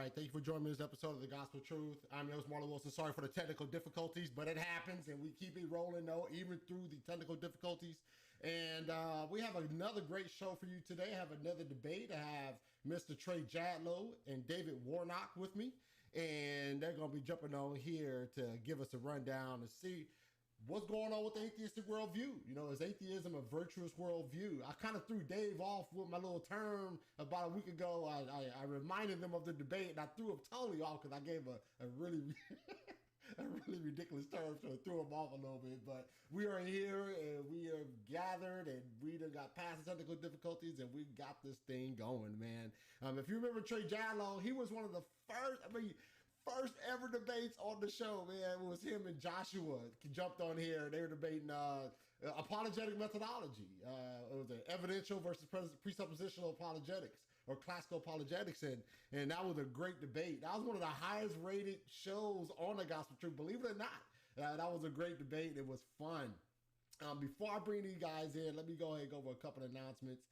right. Thank you for joining me in this episode of The Gospel Truth. I'm your host, Marlon Wilson. Sorry for the technical difficulties, but it happens, and we keep it rolling, though, even through the technical difficulties. And we have another great show for you today. I have another debate. I have Mr. Trey Jadlow and David Warnock with me, and they're going to be jumping on here to give us a rundown and see what's going on with the atheistic worldview. You know, is atheism a virtuous worldview? I kind of threw Dave off with my little term about a week ago. I reminded them of the debate, and I threw him totally off because I gave a really a really ridiculous term, so it threw him off a little bit. But we are here, and we are gathered, and we done got past the technical difficulties, and we got this thing going, man. If you remember Trey Jadlow, he was one of the first ever debates on the show, man. It was him and Joshua. He jumped on here. They were debating apologetic methodology. It was an evidential versus presuppositional apologetics or classical apologetics, and that was a great debate. That was one of the highest rated shows on the Gospel Truth, believe it or not. That was a great debate. It was fun. Before I bring these guys in, let me go ahead and go over a couple of announcements.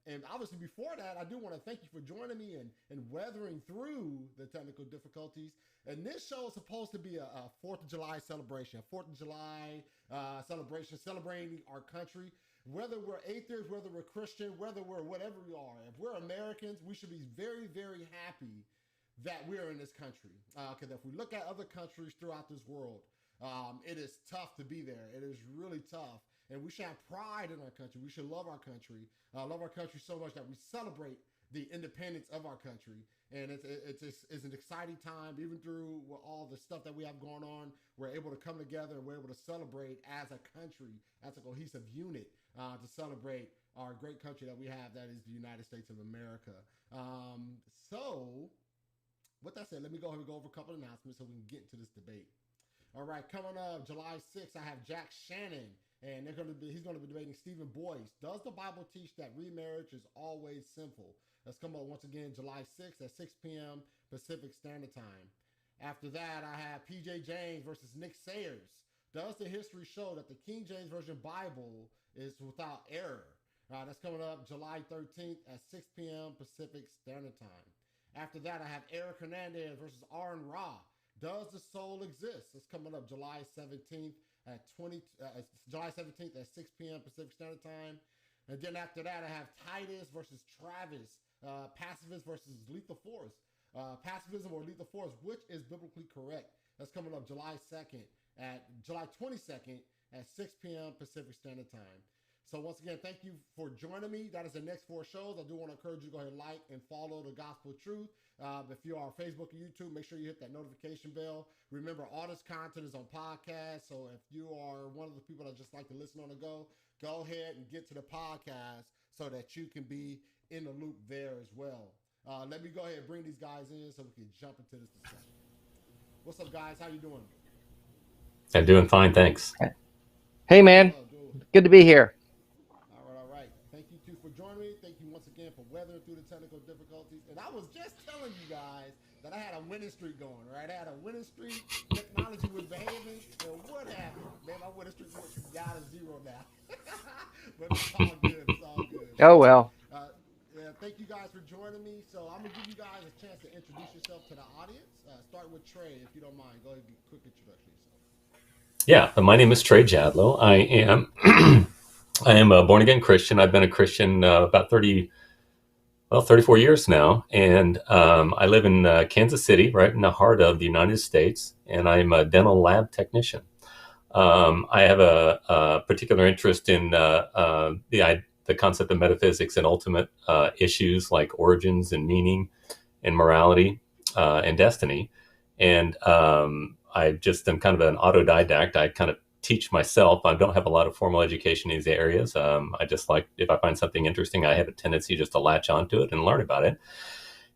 And obviously before that, I do want to thank you for joining me and weathering through the technical difficulties. And this show is supposed to be a 4th of July celebration, a 4th of July celebration, celebrating our country. Whether we're atheists, whether we're Christian, whether we're whatever we are, if we're Americans, we should be very, very happy that we're in this country. Because if we look at other countries throughout this world, it is tough to be there. It is really tough. And we should have pride in our country. We should love our country so much that we celebrate the independence of our country. And it's an exciting time, even through all the stuff that we have going on. We're able to come together and we're able to celebrate as a country, as a cohesive unit, to celebrate our great country that we have, that is the United States of America. So, with that said, let me go ahead and go over a couple of announcements so we can get into this debate. All right, coming up July 6th, I have Jack Shannon, and he's going to be debating Stephen Boyce. Does the Bible teach that remarriage is always sinful? Let's come up once again July 6th at 6 p.m. Pacific Standard Time. After that, I have PJ James versus Nick Sayers. Does the history show that the King James Version Bible is without error? That's coming up July 13th at 6 p.m. Pacific Standard Time. After that, I have Eric Hernandez versus Aaron Ra. Does the soul exist? It's coming up July 17th at July 17th at 6 p.m. Pacific Standard Time. And then after that, I have Titus versus Travis, pacifist versus lethal force. Pacifism or lethal force, which is biblically correct? That's coming up July 22nd at 6 p.m. Pacific Standard Time. So once again, thank you for joining me. That is the next 4 shows. I do want to encourage you to go ahead and like and follow The Gospel Truth. If you are on Facebook or YouTube, make sure you hit that notification bell. Remember, all this content is on podcast. So if you are one of the people that just like to listen on the go ahead and get to the podcast so that you can be in the loop there as well. Let me go ahead and bring these guys in so we can jump into this discussion. What's up, guys? How you doing? I'm doing fine, thanks. Hey, man. Good to be here. All right. Thank you, too, for joining me. Thank you once again for weathering through the technical difficulties. And I was just telling you guys that I had a winning streak going, right? I had a winning streak. Technology was behaving. And what happened? Man, my winning streak went down to 0 now. But it's all good. It's all good. Oh, well. Thank you guys for joining me. So I'm going to give you guys a chance to introduce yourself to the audience. Start with Trey, if you don't mind. Go ahead and give a quick introduction of yourself. Yeah, my name is Trey Jadlow. I am a born-again Christian. I've been a Christian about 34 years now. And I live in Kansas City, right in the heart of the United States. And I'm a dental lab technician. I have a particular interest in the concept of metaphysics and ultimate issues like origins and meaning and morality and destiny. And I just am kind of an autodidact. I kind of teach myself. I don't have a lot of formal education in these areas. I just like, if I find something interesting, I have a tendency just to latch onto it and learn about it.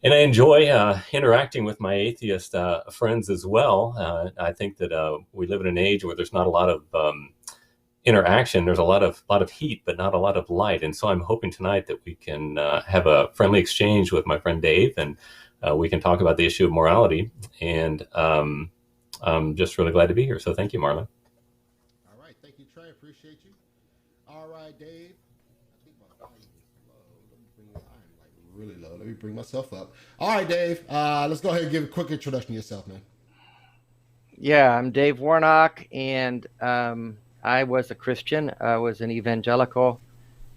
And I enjoy interacting with my atheist friends as well. I think that we live in an age where there's not a lot of interaction. There's a lot of heat, but not a lot of light. And so I'm hoping tonight that we can have a friendly exchange with my friend Dave, and we can talk about the issue of morality. And I'm just really glad to be here. So thank you, Marlon. All right. Thank you, Trey. Appreciate you. All right, Dave. I think my volume is low. Let me bring it. I'm like Really low. Let me bring myself up. All right, Dave. Let's go ahead and give a quick introduction to yourself, man. Yeah, I'm Dave Warnock, and I was a Christian. I was an evangelical,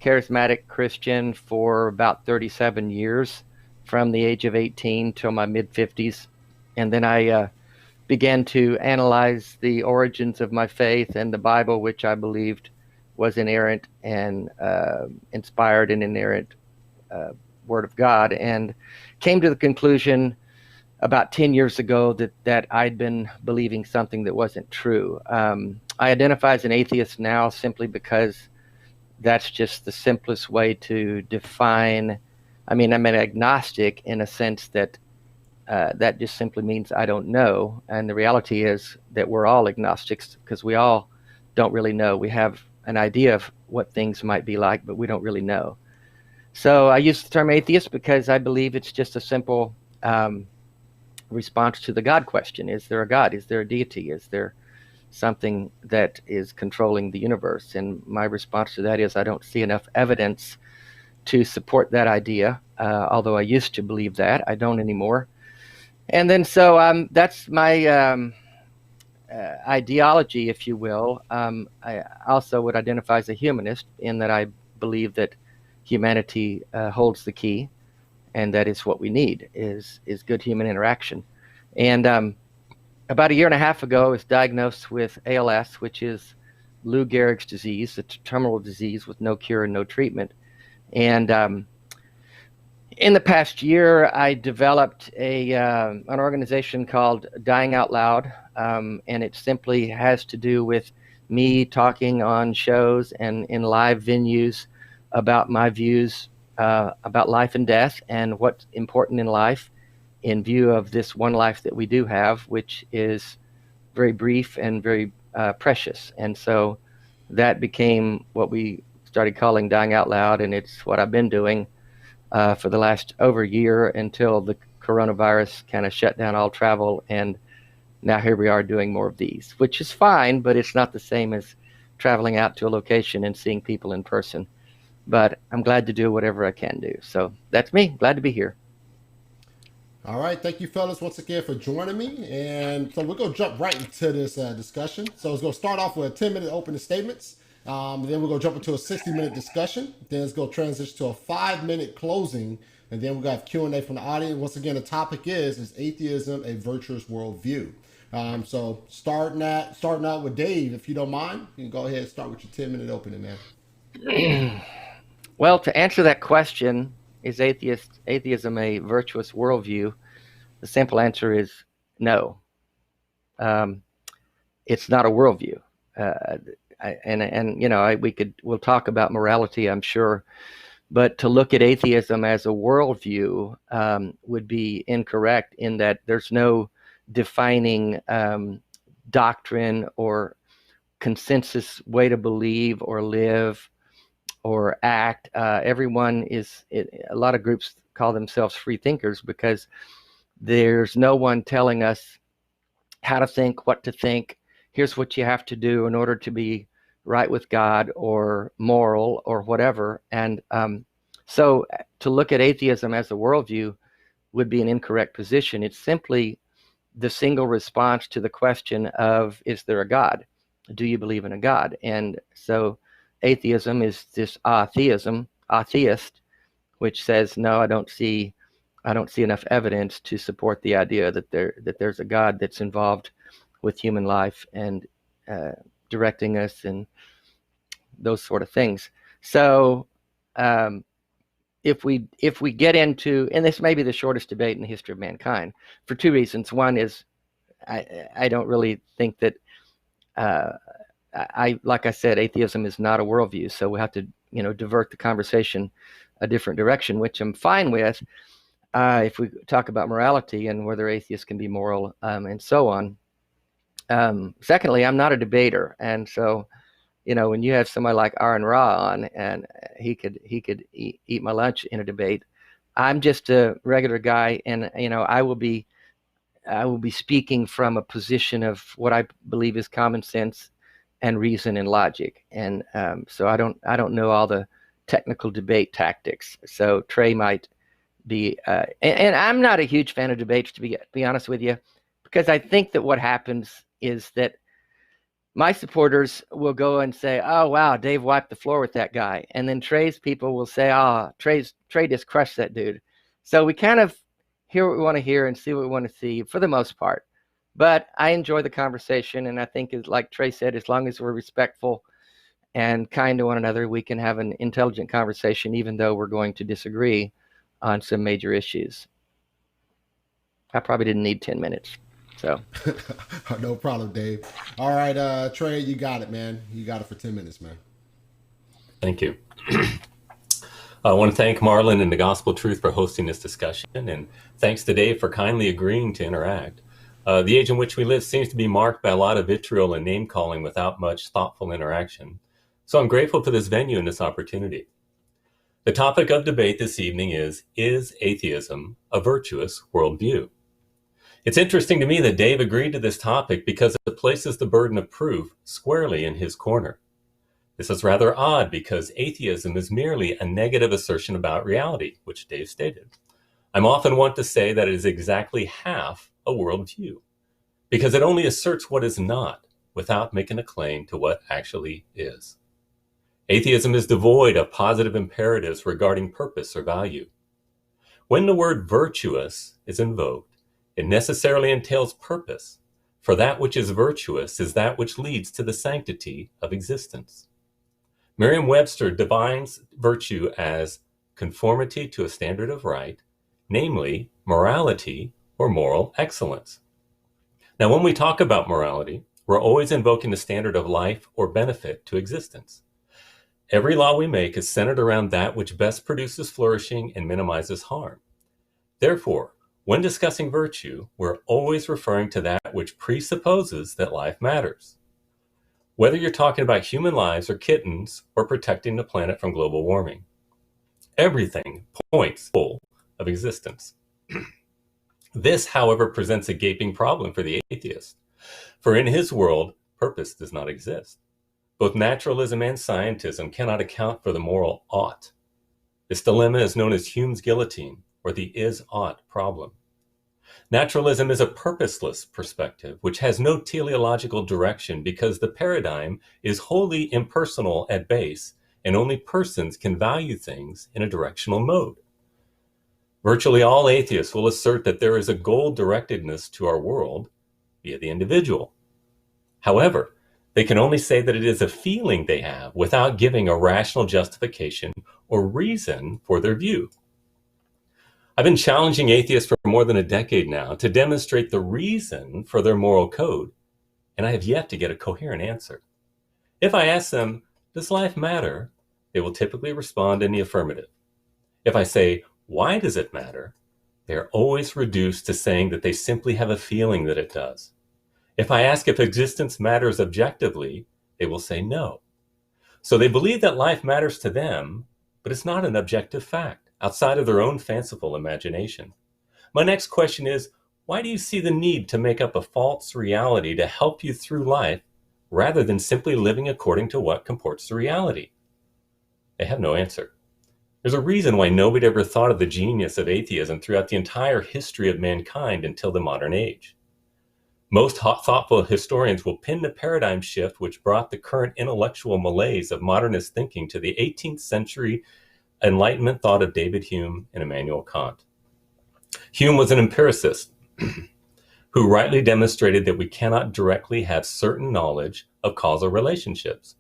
charismatic Christian for about 37 years, from the age of 18 till my mid-50s. And then I began to analyze the origins of my faith and the Bible, which I believed was inerrant and inspired and inerrant Word of God, and came to the conclusion about 10 years ago that I'd been believing something that wasn't true. I identify as an atheist now simply because that's just the simplest way to define. I mean, I'm an agnostic in a sense that that just simply means I don't know. And the reality is that we're all agnostics because we all don't really know. We have an idea of what things might be like, but we don't really know. So I use the term atheist because I believe it's just a simple response to the God question. Is there a God? Is there a deity? Is there something that is controlling the universe? And my response to that is I don't see enough evidence to support that idea, although I used to believe that. I don't anymore. And then so that's my ideology, if you will. I also would identify as a humanist in that I believe that humanity holds the key, and that is what we need is good human interaction. And about a year and a half ago, I was diagnosed with ALS, which is Lou Gehrig's disease, a terminal disease with no cure and no treatment. And in the past year, I developed an organization called Dying Out Loud, and it simply has to do with me talking on shows and in live venues about my views about life and death and what's important in life in view of this one life that we do have, which is very brief and very precious. And so that became what we started calling Dying Out Loud, and it's what I've been doing for the last over a year until the coronavirus kind of shut down all travel, and now here we are doing more of these, which is fine, but it's not the same as traveling out to a location and seeing people in person. But I'm glad to do whatever I can do. So that's me. Glad to be here. All right. Thank you, fellas, once again for joining me. And so we're going to jump right into this discussion. So it's going to start off with 10-minute opening statements. Then we're going to jump into a 60-minute discussion. Then it's going to transition to a 5-minute closing. And then we got Q&A from the audience. Once again, the topic is Atheism a Virtuous Worldview? So starting out with Dave, if you don't mind, you can go ahead and start with your 10-minute opening, man. Well, to answer that question, is atheism a virtuous worldview? The simple answer is no. It's not a worldview. We'll talk about morality, I'm sure, but to look at atheism as a worldview would be incorrect in that there's no defining doctrine or consensus way to believe or live or act. A lot of groups call themselves free thinkers because there's no one telling us how to think, what to think. Here's what you have to do in order to be right with God or moral or whatever. And so to look at atheism as a worldview would be an incorrect position. It's simply the single response to the question of, is there a God? Do you believe in a God? And so atheism is this atheist, which says, no, I don't see enough evidence to support the idea that there's a God that's involved with human life and directing us and those sort of things. So if we get into, and this may be the shortest debate in the history of mankind for two reasons. One is I don't really think that like I said, atheism is not a worldview, so we have to divert the conversation a different direction, which I'm fine with. If we talk about morality and whether atheists can be moral and so on. Secondly, I'm not a debater, and so when you have somebody like Aaron Ra on, and he could eat my lunch in a debate. I'm just a regular guy, and I will be speaking from a position of what I believe is common sense and reason and logic, and so I don't know all the technical debate tactics. So Trey might be. And I'm not a huge fan of debates, to be honest with you, because I think that what happens is that my supporters will go and say, "Oh wow, Dave wiped the floor with that guy," and then Trey's people will say, "Oh, Trey just crushed that dude." So we kind of hear what we want to hear and see what we want to see for the most part. But I enjoy the conversation, and I think, like Trey said, as long as we're respectful and kind to one another, we can have an intelligent conversation, even though we're going to disagree on some major issues. I probably didn't need 10 minutes. So no problem, Dave. All right, Trey, you got it, man. You got it for 10 minutes, man. Thank you. I want to thank Marlon and the Gospel Truth for hosting this discussion, and thanks to Dave for kindly agreeing to interact. The age in which we live seems to be marked by a lot of vitriol and name-calling without much thoughtful interaction. So I'm grateful for this venue and this opportunity. The topic of debate this evening is atheism a virtuous worldview? It's interesting to me that Dave agreed to this topic because it places the burden of proof squarely in his corner. This is rather odd because atheism is merely a negative assertion about reality, which Dave stated. I'm often wont to say that it is exactly half a worldview, because it only asserts what is not without making a claim to what actually is. Atheism is devoid of positive imperatives regarding purpose or value. When the word virtuous is invoked, it necessarily entails purpose, for that which is virtuous is that which leads to the sanctity of existence. Merriam-Webster defines virtue as conformity to a standard of right, namely morality or moral excellence. Now, when we talk about morality, we're always invoking the standard of life or benefit to existence. Every law we make is centered around that which best produces flourishing and minimizes harm. Therefore, when discussing virtue, we're always referring to that which presupposes that life matters. Whether you're talking about human lives or kittens or protecting the planet from global warming, everything points to the goal of existence. This, however, presents a gaping problem for the atheist, for in his world, purpose does not exist. Both naturalism and scientism cannot account for the moral ought. This dilemma is known as Hume's guillotine, or the is-ought problem. Naturalism is a purposeless perspective, which has no teleological direction because the paradigm is wholly impersonal at base, and only persons can value things in a directional mode. Virtually all atheists will assert that there is a goal-directedness to our world via the individual. However, they can only say that it is a feeling they have without giving a rational justification or reason for their view. I've been challenging atheists for more than a decade now to demonstrate the reason for their moral code, and I have yet to get a coherent answer. If I ask them, does life matter? They will typically respond in the affirmative. If I say, why does it matter? They are always reduced to saying that they simply have a feeling that it does. If I ask if existence matters objectively, they will say no. So they believe that life matters to them, but it's not an objective fact, outside of their own fanciful imagination. My next question is, why do you see the need to make up a false reality to help you through life, rather than simply living according to what comports to reality? They have no answer. There's a reason why nobody ever thought of the genius of atheism throughout the entire history of mankind until the modern age. Most thoughtful historians will pin the paradigm shift which brought the current intellectual malaise of modernist thinking to the 18th century Enlightenment thought of David Hume and Immanuel Kant. Hume was an empiricist who rightly demonstrated that we cannot directly have certain knowledge of causal relationships.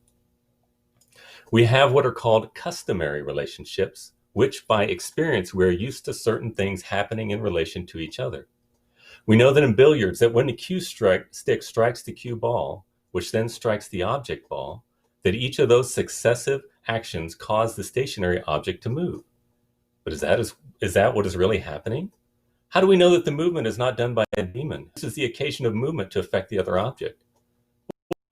We have what are called customary relationships, which by experience we are used to certain things happening in relation to each other. We know that in billiards that when the cue stick strikes the cue ball, which then strikes the object ball, that each of those successive actions cause the stationary object to move. But is that what is really happening? How do we know that the movement is not done by a demon? This is the occasion of movement to affect the other object.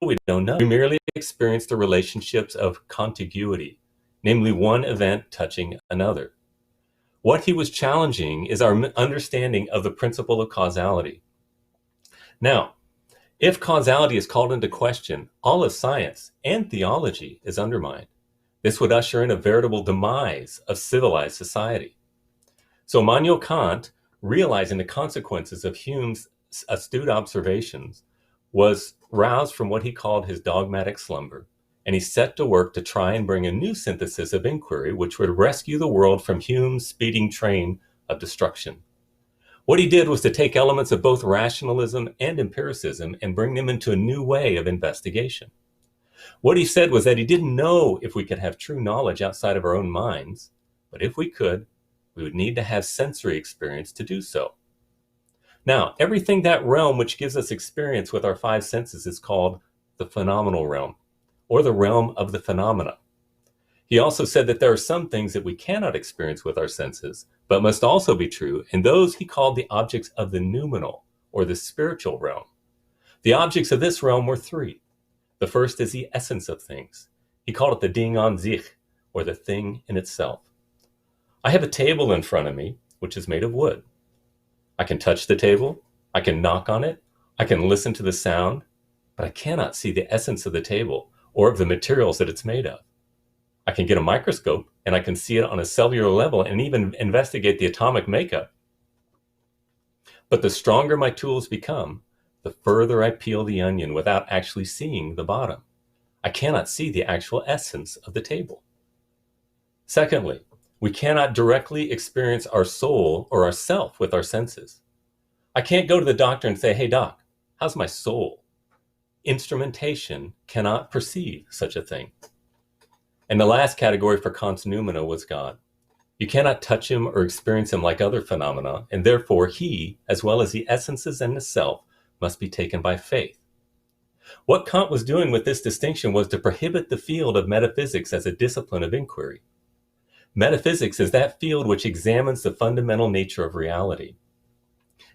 We don't know. We merely experience the relationships of contiguity, namely one event touching another. What he was challenging is our understanding of the principle of causality. Now, if causality is called into question, all of science and theology is undermined. This would usher in a veritable demise of civilized society. So Immanuel Kant, realizing the consequences of Hume's astute observations, was roused from what he called his dogmatic slumber, and he set to work to try and bring a new synthesis of inquiry which would rescue the world from Hume's speeding train of destruction. What he did was to take elements of both rationalism and empiricism and bring them into a new way of investigation. What he said was that he didn't know if we could have true knowledge outside of our own minds, but if we could, we would need to have sensory experience to do so. Now, everything that realm which gives us experience with our five senses is called the phenomenal realm, or the realm of the phenomena. He also said that there are some things that we cannot experience with our senses, but must also be true, and those he called the objects of the noumenal, or the spiritual realm. The objects of this realm were three. The first is the essence of things. He called it the Ding an sich, or the thing in itself. I have a table in front of me, which is made of wood. I can touch the table, I can knock on it, I can listen to the sound, but I cannot see the essence of the table or of the materials that it's made of. I can get a microscope and I can see it on a cellular level and even investigate the atomic makeup. But the stronger my tools become, the further I peel the onion without actually seeing the bottom. I cannot see the actual essence of the table. Secondly, we cannot directly experience our soul or our self with our senses. I can't go to the doctor and say, "Hey doc, how's my soul?" Instrumentation cannot perceive such a thing. And the last category for Kant's noumena was God. You cannot touch him or experience him like other phenomena, and therefore he, as well as the essences and the self, must be taken by faith. What Kant was doing with this distinction was to prohibit the field of metaphysics as a discipline of inquiry. Metaphysics is that field which examines the fundamental nature of reality.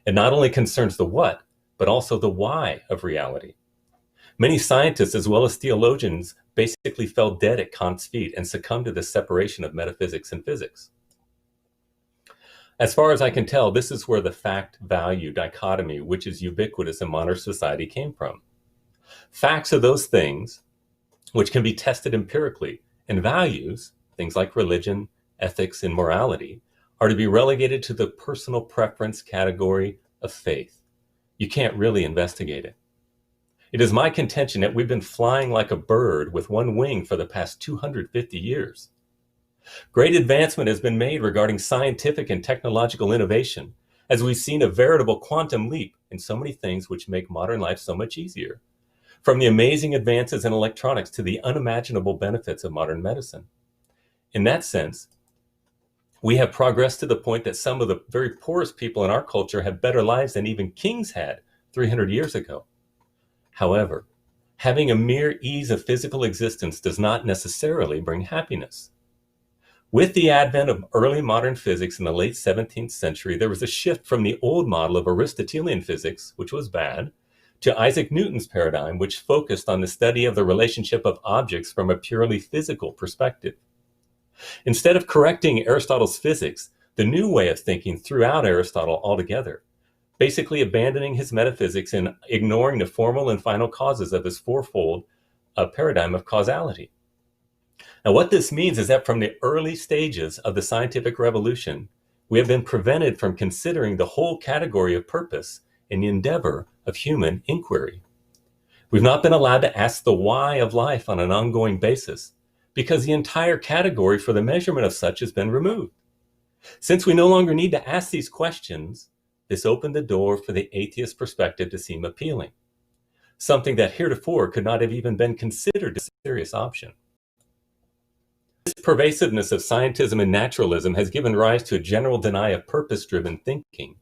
It not only concerns the what, but also the why of reality. Many scientists, as well as theologians, basically fell dead at Kant's feet and succumbed to the separation of metaphysics and physics. As far as I can tell, this is where the fact-value dichotomy, which is ubiquitous in modern society, came from. Facts are those things which can be tested empirically, and values, things like religion, ethics, and morality, are to be relegated to the personal preference category of faith. You can't really investigate it. It is my contention that we've been flying like a bird with one wing for the past 250 years. Great advancement has been made regarding scientific and technological innovation, as we've seen a veritable quantum leap in so many things which make modern life so much easier, from the amazing advances in electronics to the unimaginable benefits of modern medicine. In that sense, we have progressed to the point that some of the very poorest people in our culture have better lives than even kings had 300 years ago. However, having a mere ease of physical existence does not necessarily bring happiness. With the advent of early modern physics in the late 17th century, there was a shift from the old model of Aristotelian physics, which was bad, to Isaac Newton's paradigm, which focused on the study of the relationship of objects from a purely physical perspective. Instead of correcting Aristotle's physics, the new way of thinking threw out Aristotle altogether, basically abandoning his metaphysics and ignoring the formal and final causes of his fourfold paradigm of causality. Now, what this means is that from the early stages of the scientific revolution, we have been prevented from considering the whole category of purpose in the endeavor of human inquiry. We've not been allowed to ask the why of life on an ongoing basis, because the entire category for the measurement of such has been removed. Since we no longer need to ask these questions, this opened the door for the atheist perspective to seem appealing, something that heretofore could not have even been considered a serious option. This pervasiveness of scientism and naturalism has given rise to a general denial of purpose-driven thinking,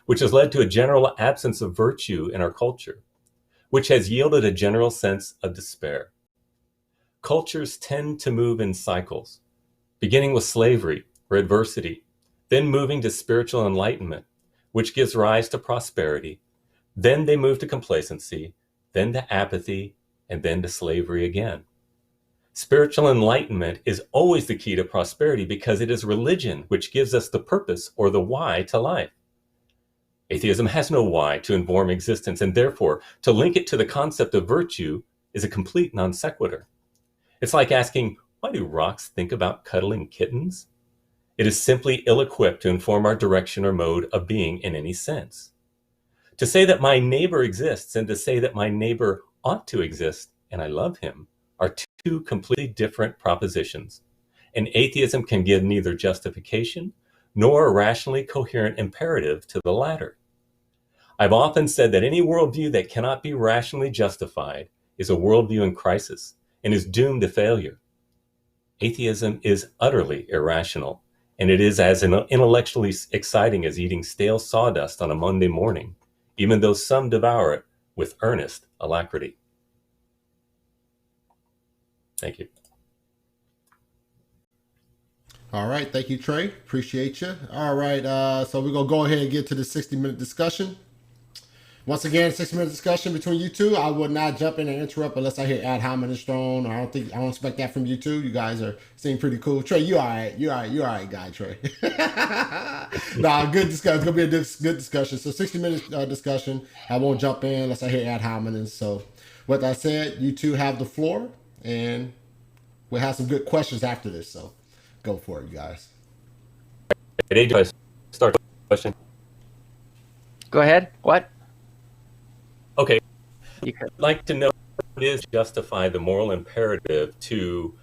which has led to a general absence of virtue in our culture, which has yielded a general sense of despair. Cultures tend to move in cycles, beginning with slavery or adversity, then moving to spiritual enlightenment, which gives rise to prosperity. Then they move to complacency, then to apathy, and then to slavery again. Spiritual enlightenment is always the key to prosperity because it is religion which gives us the purpose or the why to life. Atheism has no why to inform existence, and therefore to link it to the concept of virtue is a complete non sequitur. It's like asking, why do rocks think about cuddling kittens? It is simply ill-equipped to inform our direction or mode of being in any sense. To say that my neighbor exists and to say that my neighbor ought to exist and I love him are two completely different propositions. And atheism can give neither justification nor a rationally coherent imperative to the latter. I've often said that any worldview that cannot be rationally justified is a worldview in crisis and is doomed to failure. Atheism is utterly irrational, and it is as intellectually exciting as eating stale sawdust on a Monday morning, even though some devour it with earnest alacrity. Thank you. All right. Thank you, Trey. Appreciate you. All right. So we're going to go ahead and get to the 60-minute discussion. Once again, 60-minute discussion between you two. I would not jump in and interrupt unless I hear ad hominem thrown. I don't expect that from you two. You guys seem pretty cool. Trey, you all right. You all right, guy, Trey. Nah, good discussion. It's going to be a good discussion. So 60-minute discussion. I won't jump in unless I hear ad hominem. So with that said, you two have the floor, and we'll have some good questions after this. So go for it, you guys. Start the question. Go ahead. What? Okay. I'd like to know what is justify the moral imperative to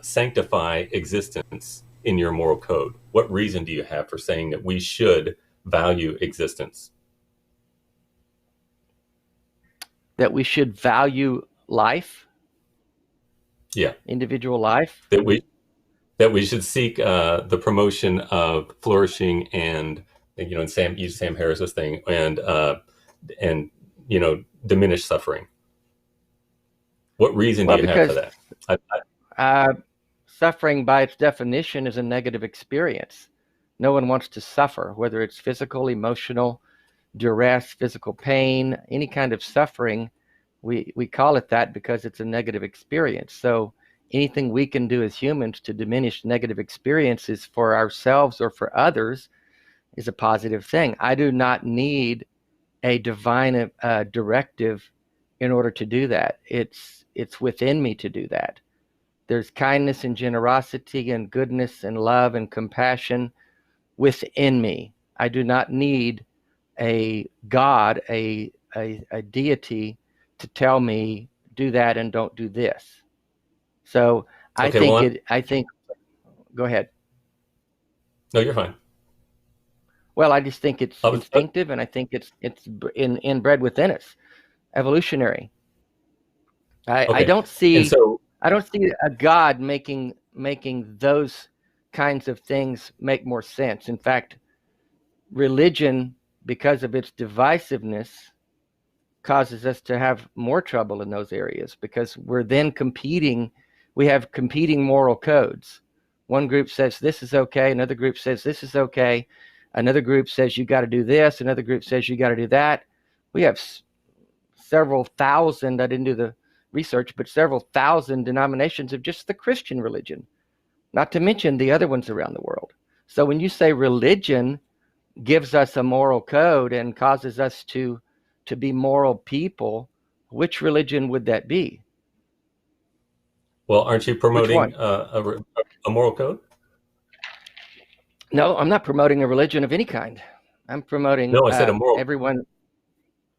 sanctify existence in your moral code. What reason do you have for saying that we should value existence? That we should value life? Yeah. Individual life? That we should seek the promotion of flourishing and Sam Harris's thing and diminish suffering. What reason do you have for that? Suffering by its definition is a negative experience. No one wants to suffer, whether it's physical, emotional, duress, physical pain, any kind of suffering. We call it that because it's a negative experience. So anything we can do as humans to diminish negative experiences for ourselves or for others is a positive thing. I do not need a divine directive in order to do that. It's within me to do that. There's kindness and generosity and goodness and love and compassion within me. I do not need a God, a deity to tell me do that and don't do this. So I think go ahead. No, you're fine. Well, I just think it's instinctive, and I think it's inbred within us, evolutionary. I don't see a God making those kinds of things make more sense. In fact, religion, because of its divisiveness, causes us to have more trouble in those areas because we're then competing. We have competing moral codes. One group says this is okay, another group says this is okay. Another group says you got to do this. Another group says you got to do that. We have several thousand, I didn't do the research, but several thousand denominations of just the Christian religion, not to mention the other ones around the world. So when you say religion gives us a moral code and causes us to be moral people, which religion would that be? Well, aren't you promoting a moral code? No, I'm not promoting a religion of any kind. I'm promoting no, I said a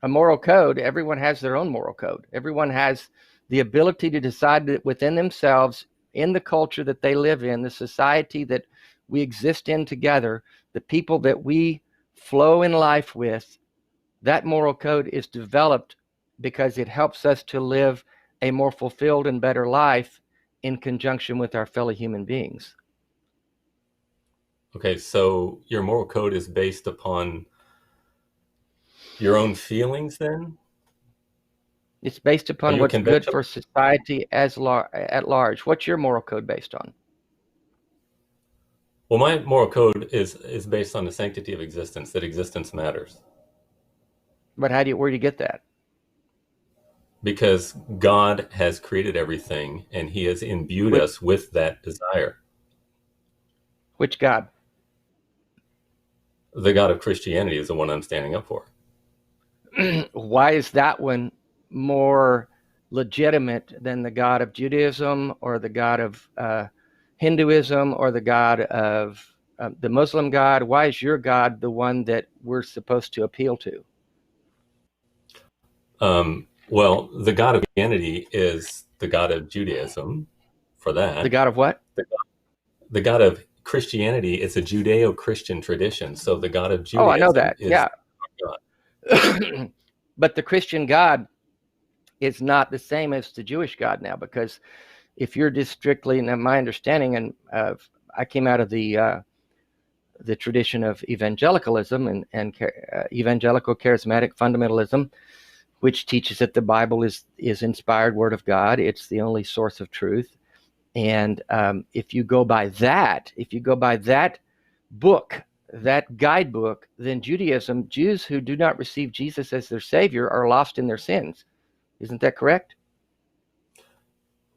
moral code. Everyone has their own moral code. Everyone has the ability to decide that within themselves, in the culture that they live in, the society that we exist in together, the people that we flow in life with, that moral code is developed because it helps us to live a more fulfilled and better life in conjunction with our fellow human beings. Okay, so your moral code is based upon your own feelings then? It's based upon what's good for society at large. What's your moral code based on? Well, my moral code is based on the sanctity of existence, that existence matters. But where do you get that? Because God has created everything and he has imbued us with that desire. Which God? The God of Christianity is the one I'm standing up for. Why is that one more legitimate than the God of Judaism or the God of Hinduism or the God of the Muslim God? Why is your God the one that we're supposed to appeal to? Well, the God of Christianity is the God of Judaism. For that, The God of what? the God of Christianity is a Judeo-Christian tradition. So the God of Oh, I know Judaism that. is Yeah. God. But the Christian God is not the same as the Jewish God now, because if you're just strictly, in my understanding, and I came out of the tradition of evangelicalism and evangelical charismatic fundamentalism, which teaches that the Bible is inspired Word of God. It's the only source of truth. And if you go by that book, that guidebook, then Judaism, Jews who do not receive Jesus as their Savior are lost in their sins. Isn't that correct?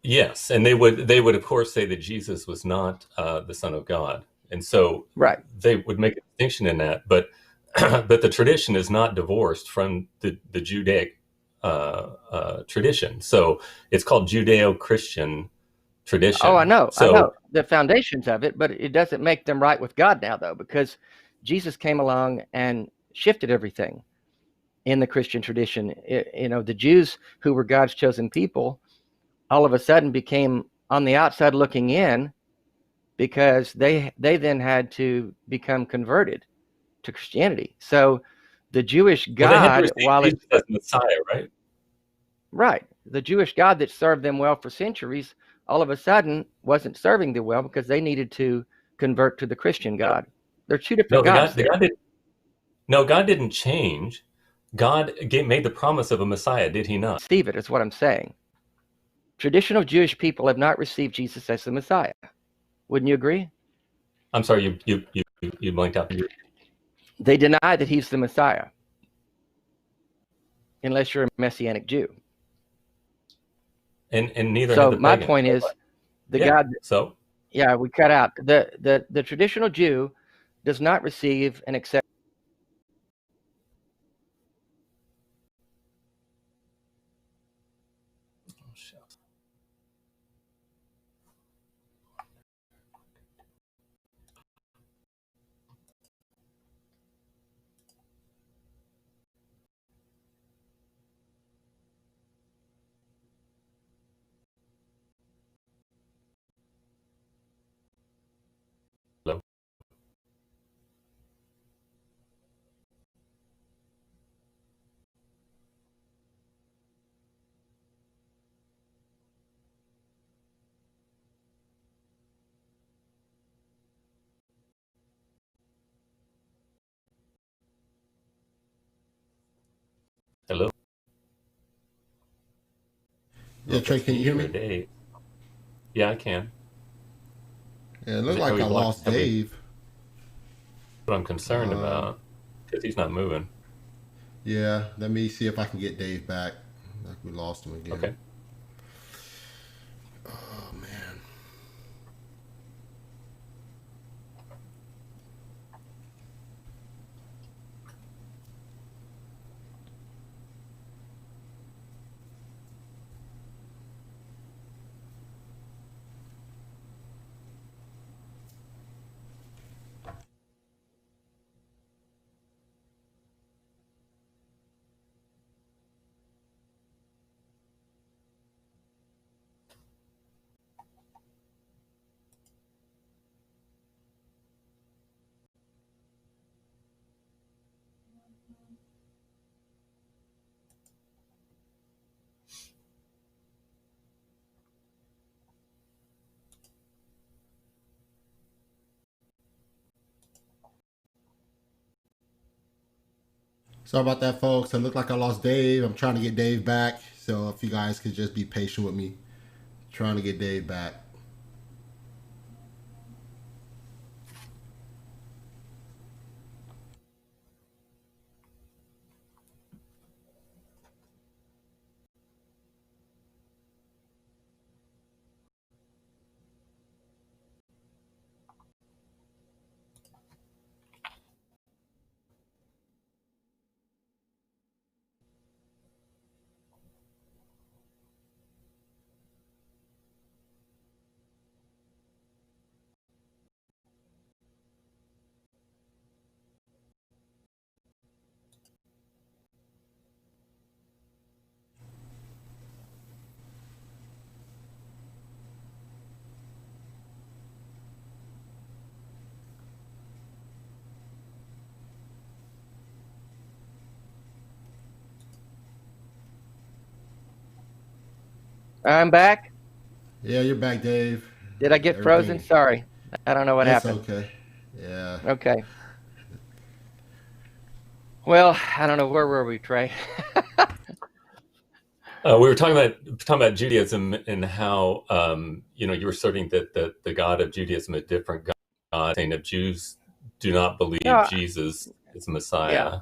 Yes, and they would of course say that Jesus was not the Son of God, and so Right. they would make a distinction in that. But but the tradition is not divorced from the Judaic tradition. So it's called Judeo-Christian Oh, I tradition. know. I So know the foundations of it, but it doesn't make them right with God now, though, because Jesus came along and shifted everything in the Christian tradition. The Jews, who were God's chosen people, all of a sudden became on the outside looking in, because they then had to become converted to Christianity. So the Jewish well, they had to God, receive while Jesus it's as Messiah, right? right, the Jewish God that served them well for centuries, all of a sudden wasn't serving them well, because they needed to convert to the Christian No, God. There are two different no, gods the there. God didn't. No, God didn't change. Made the promise of a Messiah, did He not? Receive it is what I'm saying. Traditional Jewish people have not received Jesus as the Messiah. Wouldn't you agree? I'm sorry, you blanked out. They deny that he's the Messiah, unless you're a Messianic Jew. And neither had So the my pagans. point is, the Yeah. God, So yeah, we cut out the traditional Jew does not receive and accept. oh, shit. Hello? Hello? Yeah, Trey, can you hear me? Dave. Yeah, I can. Yeah, it looked like I lost Dave. What I'm concerned Um, about, because he's not moving. yeah, let me see if I can get Dave back. Like we lost him again. Okay. Oh man. Sorry about that, folks. It looked like I lost Dave. I'm trying to get Dave back. So if you guys could just be patient with me, trying to get Dave back. I'm back. Yeah, you're back, Dave. Did I get frozen? Everything, Sorry. I don't know what it's happened. okay. Yeah. Okay. Well, I don't know. Where were we, Trey? We were talking about Judaism and how you were asserting that the God of Judaism is a different God, saying that Jews do not believe No, Jesus is yeah, Messiah.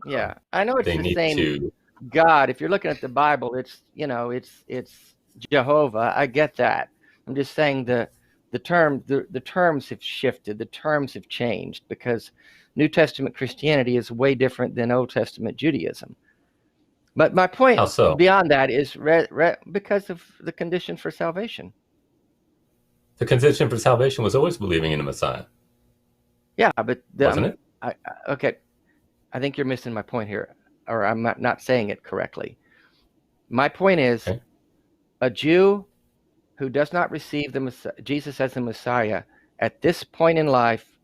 yeah. I know it's They the need same to. God. If you're looking at the Bible, it's Jehovah. I get that. I'm just saying the terms have shifted. The terms have changed because New Testament Christianity is way different than Old Testament Judaism. But my point How so? beyond that is because of the condition for salvation. The condition for salvation was always believing in the Messiah, Yeah, but wasn't it? okay. I think you're missing my point here, or I'm not saying it correctly. My point is, Okay. a Jew who does not receive Jesus as the Messiah at this point in life,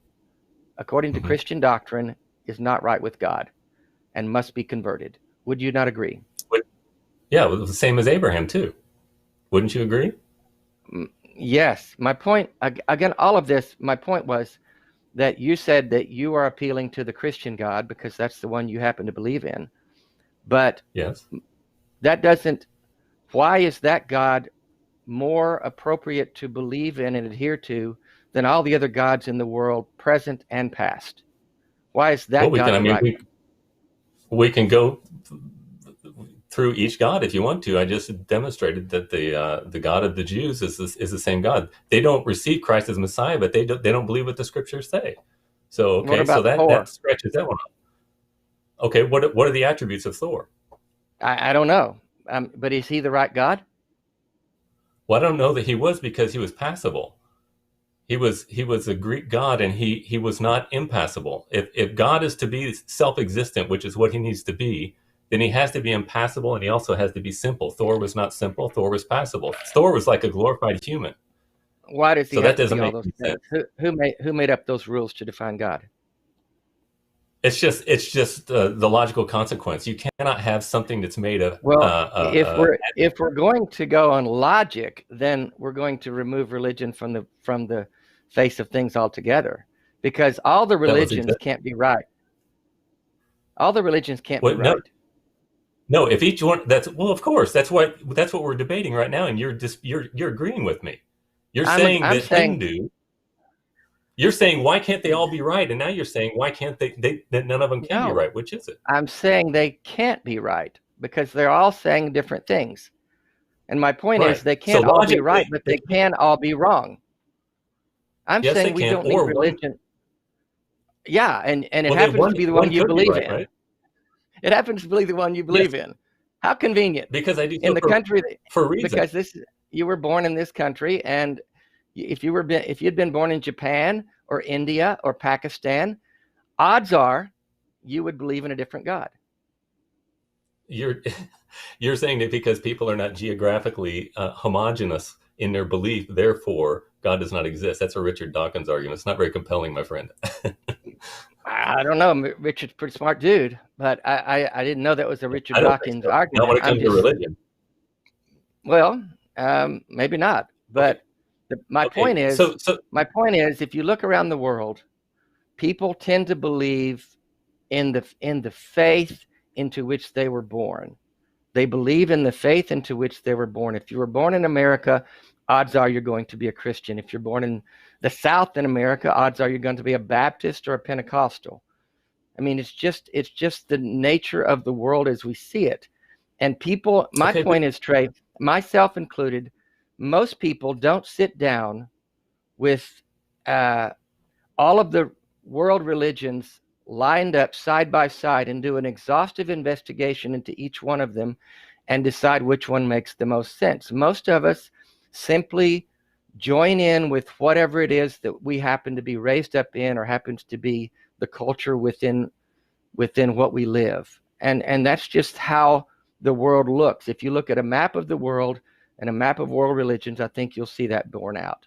according to Mhm. Christian doctrine, is not right with God and must be converted. Would you not agree? Yeah, it was the same as Abraham too. Wouldn't you agree? Yes. My point, again, all of this, my point was that you said that you are appealing to the Christian God because that's the one you happen to believe in. But Yes. that doesn't, why is that God more appropriate to believe in and adhere to than all the other gods in the world, present and past? Why is Well, that God the right one? we can go through each God if you want to. I just demonstrated that the God of the Jews is the same God. They don't receive Christ as Messiah, but they don't believe what the Scriptures say. So What okay, so about that Thor? stretches that one up. Okay, what are the attributes of Thor? I don't know. But is he the right God? Well, I don't know that he was, because he was passible. He was a Greek god, and he was not impassible. If God is to be self-existent, which is what he needs to be, then he has to be impassible, and he also has to be simple. Thor was not simple. Thor was passible. Thor was like a glorified human. Why does he So that have to doesn't be all make those any things? sense. Who made up those rules to define God? It's just the logical consequence. You cannot have something that's made of. Well, if we're going to go on logic, then we're going to remove religion from the face of things altogether, because all the That was religions exactly can't be right. All the religions can't be what. No, right. no. If each one, of course, that's what we're debating right now, and you're agreeing with me. You're saying I'm that saying Hindu. You're saying, why can't they all be right? And now you're saying, why can't that none of them can be no. right? Which is it? I'm saying they can't be right because they're all saying different things. And my point is Right. they So can't all be right, logically, but they can all be wrong. I'm yes, they saying we can, don't need or one. religion. Yeah, and it Well, then happens to one be the one one you could be believe right, in. right? It happens to be the one you Yes, believe in. How convenient. because I do In so the country for a reason. because you were born in this country, and if you'd been born in Japan or India or Pakistan, odds are you would believe in a different God. You're you're saying that because people are not geographically homogenous in their belief, therefore God does not exist. That's a Richard Dawkins argument. It's not very compelling, my friend. I don't know. Richard's a pretty smart dude, but I didn't know that was a Richard I don't think Dawkins so. Not when argument. it comes to religion. Well, maybe not. Okay. But my Okay. point is, if you look around the world, people tend to believe in the faith into which they were born. They believe in the faith into which they were born. If you were born in America, odds are you're going to be a Christian. If you're born in the South in America, odds are you're going to be a Baptist or a Pentecostal. I mean, it's just the nature of the world as we see it. And people, my Okay, but point is, Trey, myself included, most people don't sit down with all of the world religions lined up side by side and do an exhaustive investigation into each one of them and decide which one makes the most sense. Most of us simply join in with whatever it is that we happen to be raised up in or happens to be the culture within what we live. And that's just how the world looks. If you look at a map of the world and a map of world religions, I think you'll see that borne out.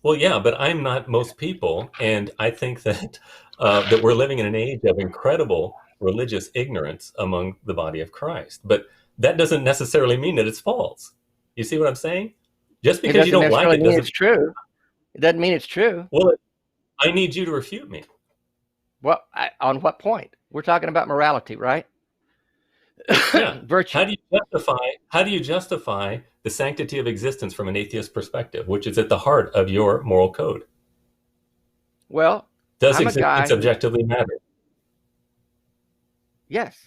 well, yeah, but I'm not most people, and I think that that we're living in an age of incredible religious ignorance among the body of Christ. But that doesn't necessarily mean that it's false. You see what I'm saying? Just It because you doesn't don't like necessarily it mean doesn't. it's true. It doesn't mean it's true. Well, I need you to refute me. Well, on what point? We're talking about morality, right? Yeah. Virtue. How do you justify the sanctity of existence from an atheist perspective, which is at the heart of your moral code? Well, Does I'm a guy existence objectively matter? yes.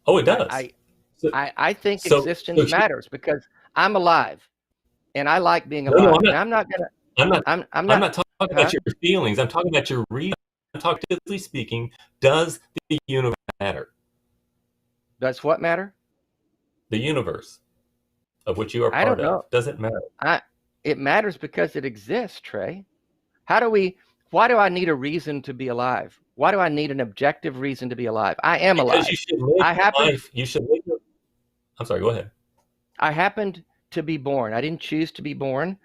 Oh, it does. I think So, existence matters because I'm alive and I like being no, alive. I'm And I'm not gonna. I'm not talking about your feelings. I'm talking about your reason. Objectively speaking, does the universe matter? Does what matter? The universe of which you are I don't part know. of. Does it matter? It matters because it exists, Trey. Why do I need a reason to be alive? Why do I need an objective reason to be alive? I am alive. You should live life. You should live. I'm sorry, go ahead. I happened to be born. I didn't choose to be born.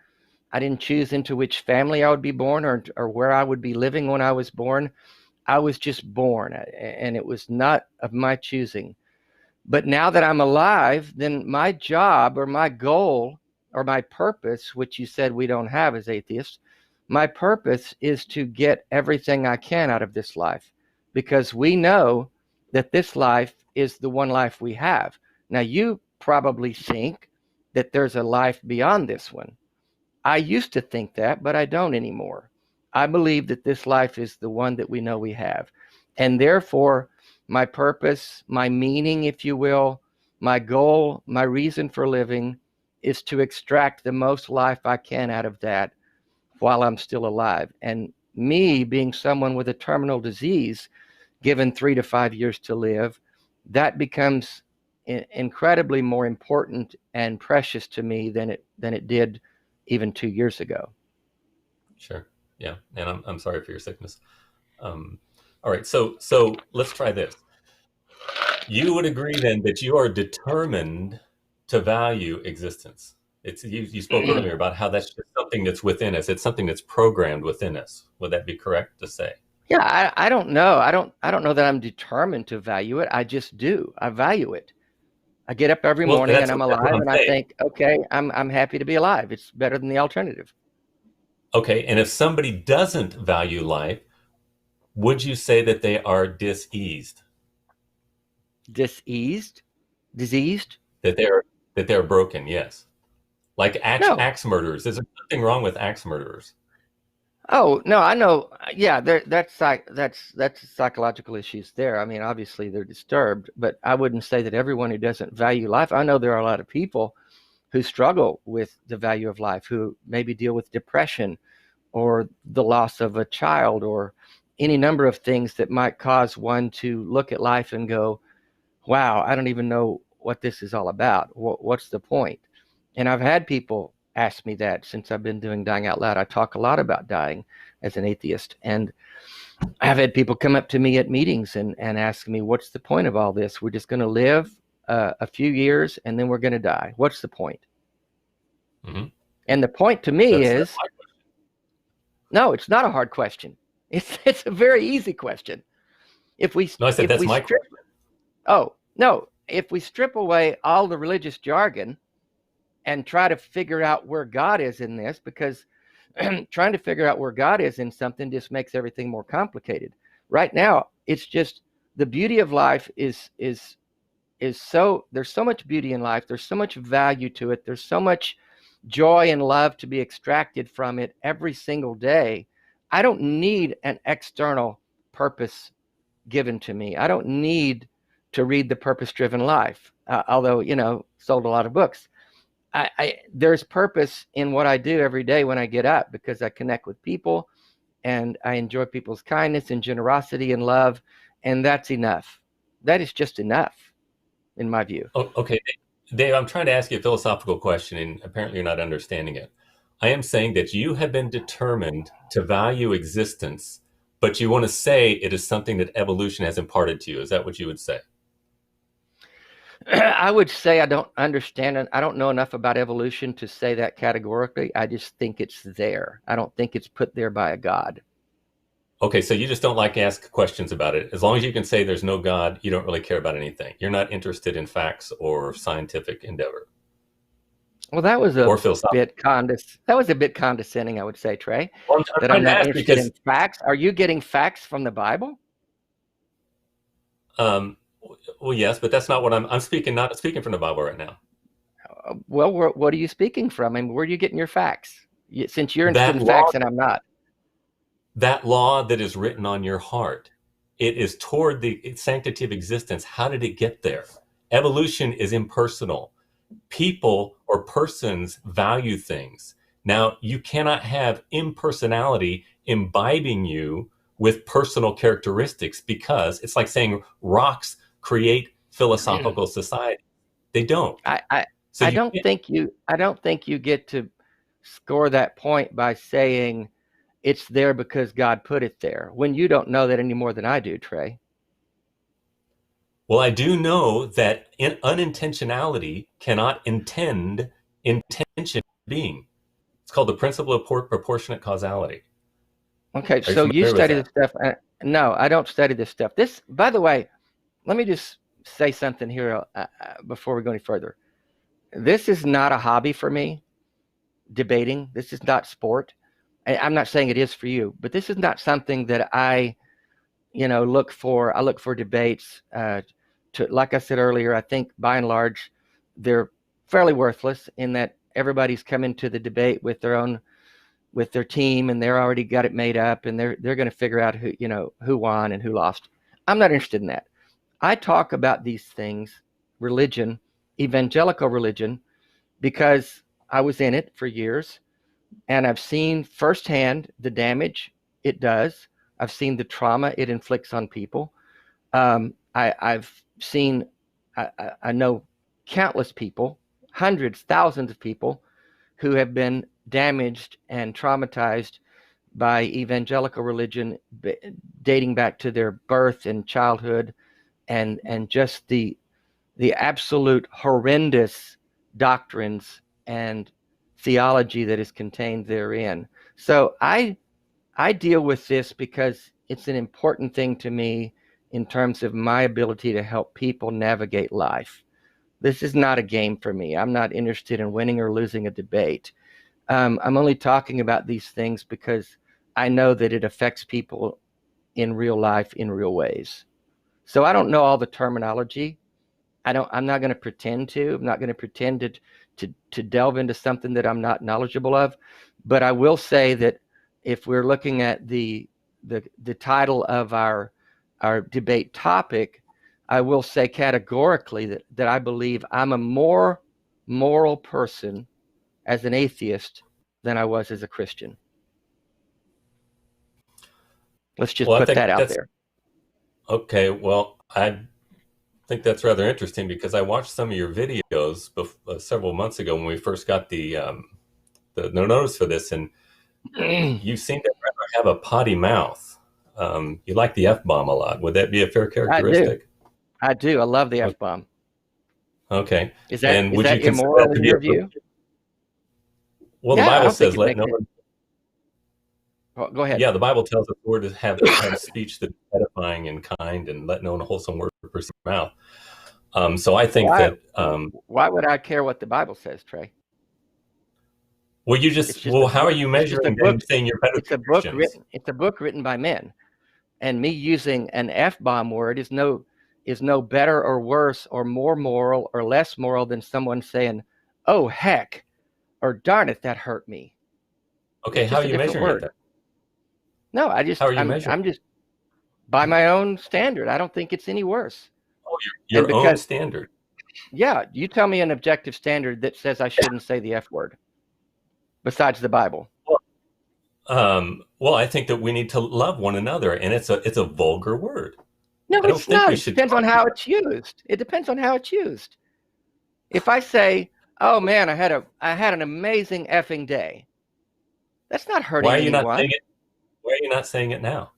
I didn't choose into which family I would be born or where I would be living when I was born. I was just born, and it was not of my choosing. But now that I'm alive, then my job or my goal or my purpose, which you said we don't have as atheists, my purpose is to get everything I can out of this life, because we know that this life is the one life we have. Now, you probably think that there's a life beyond this one. I used to think that, but I don't anymore. I believe that this life is the one that we know we have. And therefore, my purpose, my meaning, if you will, my goal, my reason for living is to extract the most life I can out of that while I'm still alive. And me being someone with a terminal disease, given 3 to 5 years to live, that becomes incredibly more important and precious to me than it did even 2 years ago. Sure. Yeah. And I'm sorry for your sickness. All right. So let's try this. You would agree then that you are determined to value existence. You spoke earlier about how that's just something that's within us. It's something that's programmed within us. Would that be correct to say? Yeah, I don't know. I don't know that I'm determined to value it. I just do. I value it. I get up every morning and I'm alive, and I think, okay, I'm happy to be alive. It's better than the alternative. Okay, and if somebody doesn't value life, would you say that they are diseased? Diseased? Diseased? That they're broken, yes. Like axe murderers. Is there something wrong with axe murderers? Oh, no, I know. Yeah, that's psychological issues there. I mean, obviously they're disturbed, but I wouldn't say that everyone who doesn't value life. I know there are a lot of people who struggle with the value of life, who maybe deal with depression or the loss of a child or any number of things that might cause one to look at life and go, wow, I don't even know what this is all about. What's the point? And I've had people ask me that since I've been doing Dying Out Loud. I talk a lot about dying as an atheist. And I've had people come up to me at meetings and ask me, what's the point of all this? We're just going to live a few years and then we're going to die. What's the point? Mm-hmm. And the point to me is, no, it's not a hard question. It's a very easy question. If we strip away all the religious jargon and try to figure out where God is in this, because trying to figure out where God is in something just makes everything more complicated. Right now, it's just the beauty of life is so, there's so much beauty in life. There's so much value to it. There's so much joy and love to be extracted from it every single day. I don't need an external purpose given to me. I don't need to read The Purpose-Driven Life, although, sold a lot of books. There's purpose in what I do every day when I get up, because I connect with people and I enjoy people's kindness and generosity and love. And that's enough. That is just enough, in my view. Oh, okay. Dave, I'm trying to ask you a philosophical question, and apparently you're not understanding it. I am saying that you have been determined to value existence, but you want to say it is something that evolution has imparted to you. Is that what you would say? I would say I don't understand it. I don't know enough about evolution to say that categorically. I just think it's there. I don't think it's put there by a God. Okay, so you just don't like to ask questions about it. As long as you can say there's no God, you don't really care about anything. You're not interested in facts or scientific endeavor Well, that was or philosophy. that was a bit condescending, I would say, Trey, Well, I'm that trying I'm to not ask interested because in facts. Are you getting facts from the Bible? um, well, yes, but that's not what I'm speaking. Not speaking from the Bible right now. Well, what are you speaking from? I mean, where are you getting your facts? Since you're interested That in law, facts and I'm not. that law that is written on your heart, it is toward the sanctity of existence. How did it get there? Evolution is impersonal. People or persons value things. Now, you cannot have impersonality imbibing you with personal characteristics, because it's like saying rocks create philosophical society. They don't. I, I, So you can't. I don't think you get to score that point by saying it's there because God put it there, when you don't know that any more than I do, Trey. Well, I do know that unintentionality cannot intend intention being. It's called the principle of proportionate causality. Okay, Are you so you familiar with study that? this stuff. No, I don't study this stuff. This, by the way, let me just say something here before we go any further. This is not a hobby for me, debating. This is not sport. I'm not saying it is for you, but this is not something that I look for. I look for debates. Like I said earlier, I think by and large, they're fairly worthless in that everybody's coming to the debate with their team, and they're already got it made up, and they're going to figure out who won and who lost. I'm not interested in that. I talk about these things, religion, evangelical religion, because I was in it for years, and I've seen firsthand the damage it does. I've seen the trauma it inflicts on people. I've seen, I know countless people, hundreds, thousands of people who have been damaged and traumatized by evangelical religion, dating back to their birth and childhood, and just the absolute horrendous doctrines and theology that is contained therein. So I deal with this because it's an important thing to me in terms of my ability to help people navigate life. This is not a game for me. I'm not interested in winning or losing a debate. I'm only talking about these things because I know that it affects people in real life, in real ways. So I don't know all the terminology. I'm not going to pretend to. I'm not going to pretend to delve into something that I'm not knowledgeable of. But I will say that if we're looking at the title of our debate topic, I will say categorically that I believe I'm a more moral person as an atheist than I was as a Christian. Let's just put that out there. Okay. Well, I think that's rather interesting, because I watched some of your videos several months ago when we first got the notice for this, and you seem to have a potty mouth. You like the F-bomb a lot. Would that be a fair characteristic? I do. I love the F-bomb. Okay. Is that immoral in your view? Well, the Bible says let no one... Go ahead. Yeah, the Bible tells us we're to have speech that's edifying and kind, and let no unwholesome word proceed from your mouth. So I think why would I care what the Bible says, Trey? Well, how are you measuring them saying you're better than Christians? It's a book written by men, and me using an F-bomb word is no better or worse or more moral or less moral than someone saying, "Oh heck," or "Darn it, that hurt me." Okay, how are you measuring it then? No, I'm just by my own standard. I don't think it's any worse. Oh, your own standard. Yeah, you tell me an objective standard that says I shouldn't say the F word, besides the Bible. Well, I think that we need to love one another, and it's a vulgar word. No, it's not. It depends on how it's used. It depends on how it's used. If I say, "Oh man, I had an amazing effing day," that's not hurting anyone. Not saying it? Why are you not saying it now?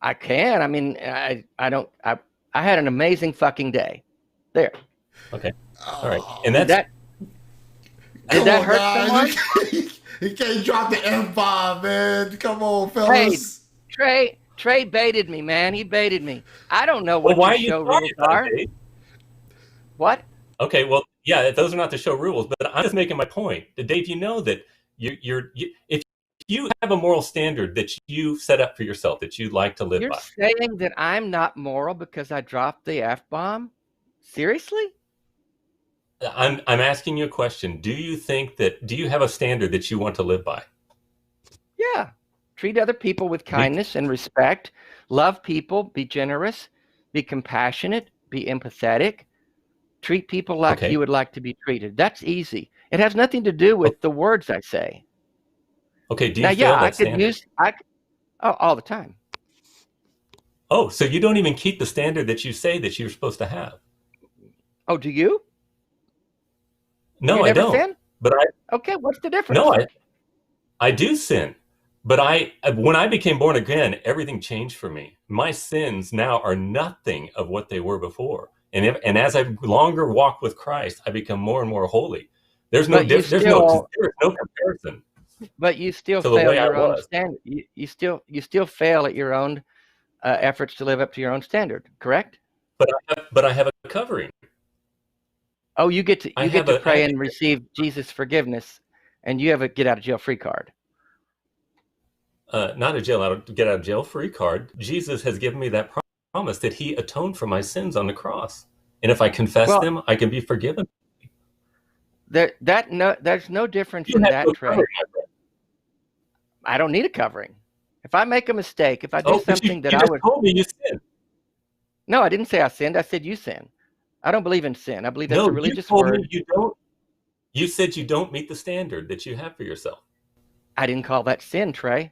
I can. I mean, I had an amazing fucking day. There. Okay. All right. And did that hurt someone? He can't drop the F-bomb, man. Come on, fellas. Trey baited me, man. He baited me. I don't know Well, what why your are you show sorry rules about are. it, Dave? What? Okay, well, yeah, those are not the show rules, but I'm just making my point. Dave, you know that if you have a moral standard that you set up for yourself that you like to live You're by. saying that I'm not moral because I dropped the F-bomb? Seriously? I'm asking you a question. Do you have a standard that you want to live by? Yeah. Treat other people with kindness and respect. Love people. Be generous. Be compassionate. Be empathetic. Treat people like you would like to be treated. That's easy. It has nothing to do with the words I say. Okay, do you Now, fail yeah, I that could standard? all the time. Oh, so you don't even keep the standard that you say that you're supposed to have? Oh, do you? No, You I never don't. sin? But Okay, what's the difference? no, I do sin. But when I became born again, everything changed for me. My sins now are nothing of what they were before. And as I longer walk with Christ, I become more and more holy. There's no there is no comparison But you still to the fail way I your own was. standard. You still fail at your own efforts to live up to your own standard. Correct? But I have a covering. Oh, you get to I have pray and receive Jesus' forgiveness, and you have a get out of jail free card. Not a get out of jail free card. Jesus has given me that promise that He atoned for my sins on the cross, and if I confess them, I can be forgiven. There's no difference in that, Trey. I don't need a covering. If I make a mistake, if I do something that I would told me you sinned. No, I didn't say I sinned. I said you sin. I don't believe in sin. I believe that's a religious you told word. Me you don't. You said you don't meet the standard that you have for yourself. I didn't call that sin, Trey.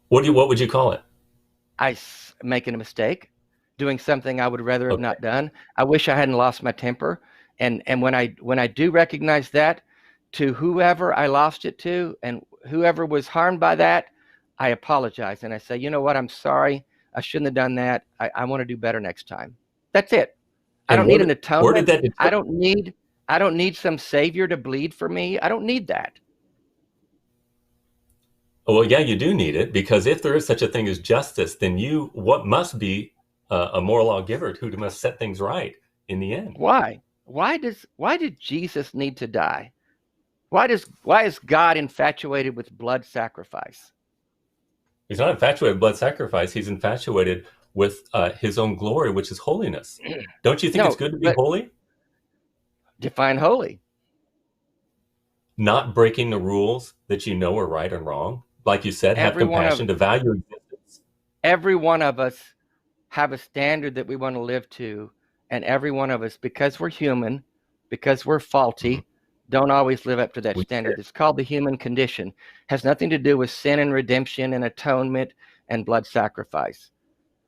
What would you call it? Making a mistake, doing something I would rather have not done. I wish I hadn't lost my temper. And when I do recognize that, to whoever I lost it to and whoever was harmed by that, I apologize and I say, you know what, I'm sorry. I shouldn't have done that. I want to do better next time. That's it. I don't need an atonement. I don't need some savior to bleed for me. I don't need that. Well, yeah, you do need it, because if there is such a thing as justice, then what must be a moral lawgiver who must set things right in the end. Why? Why did Jesus need to die? Why is God infatuated with blood sacrifice? He's not infatuated with blood sacrifice. He's infatuated with His own glory, which is holiness. Don't you think it's good to be holy? Define holy. Not breaking the rules that you know are right and wrong. Like you said, have compassion, to value existence. Every one of us have a standard that we want to live to, and every one of us, because we're human, because we're faulty, don't always live up to that standard. It's called the human condition. Has nothing to do with sin and redemption and atonement and blood sacrifice.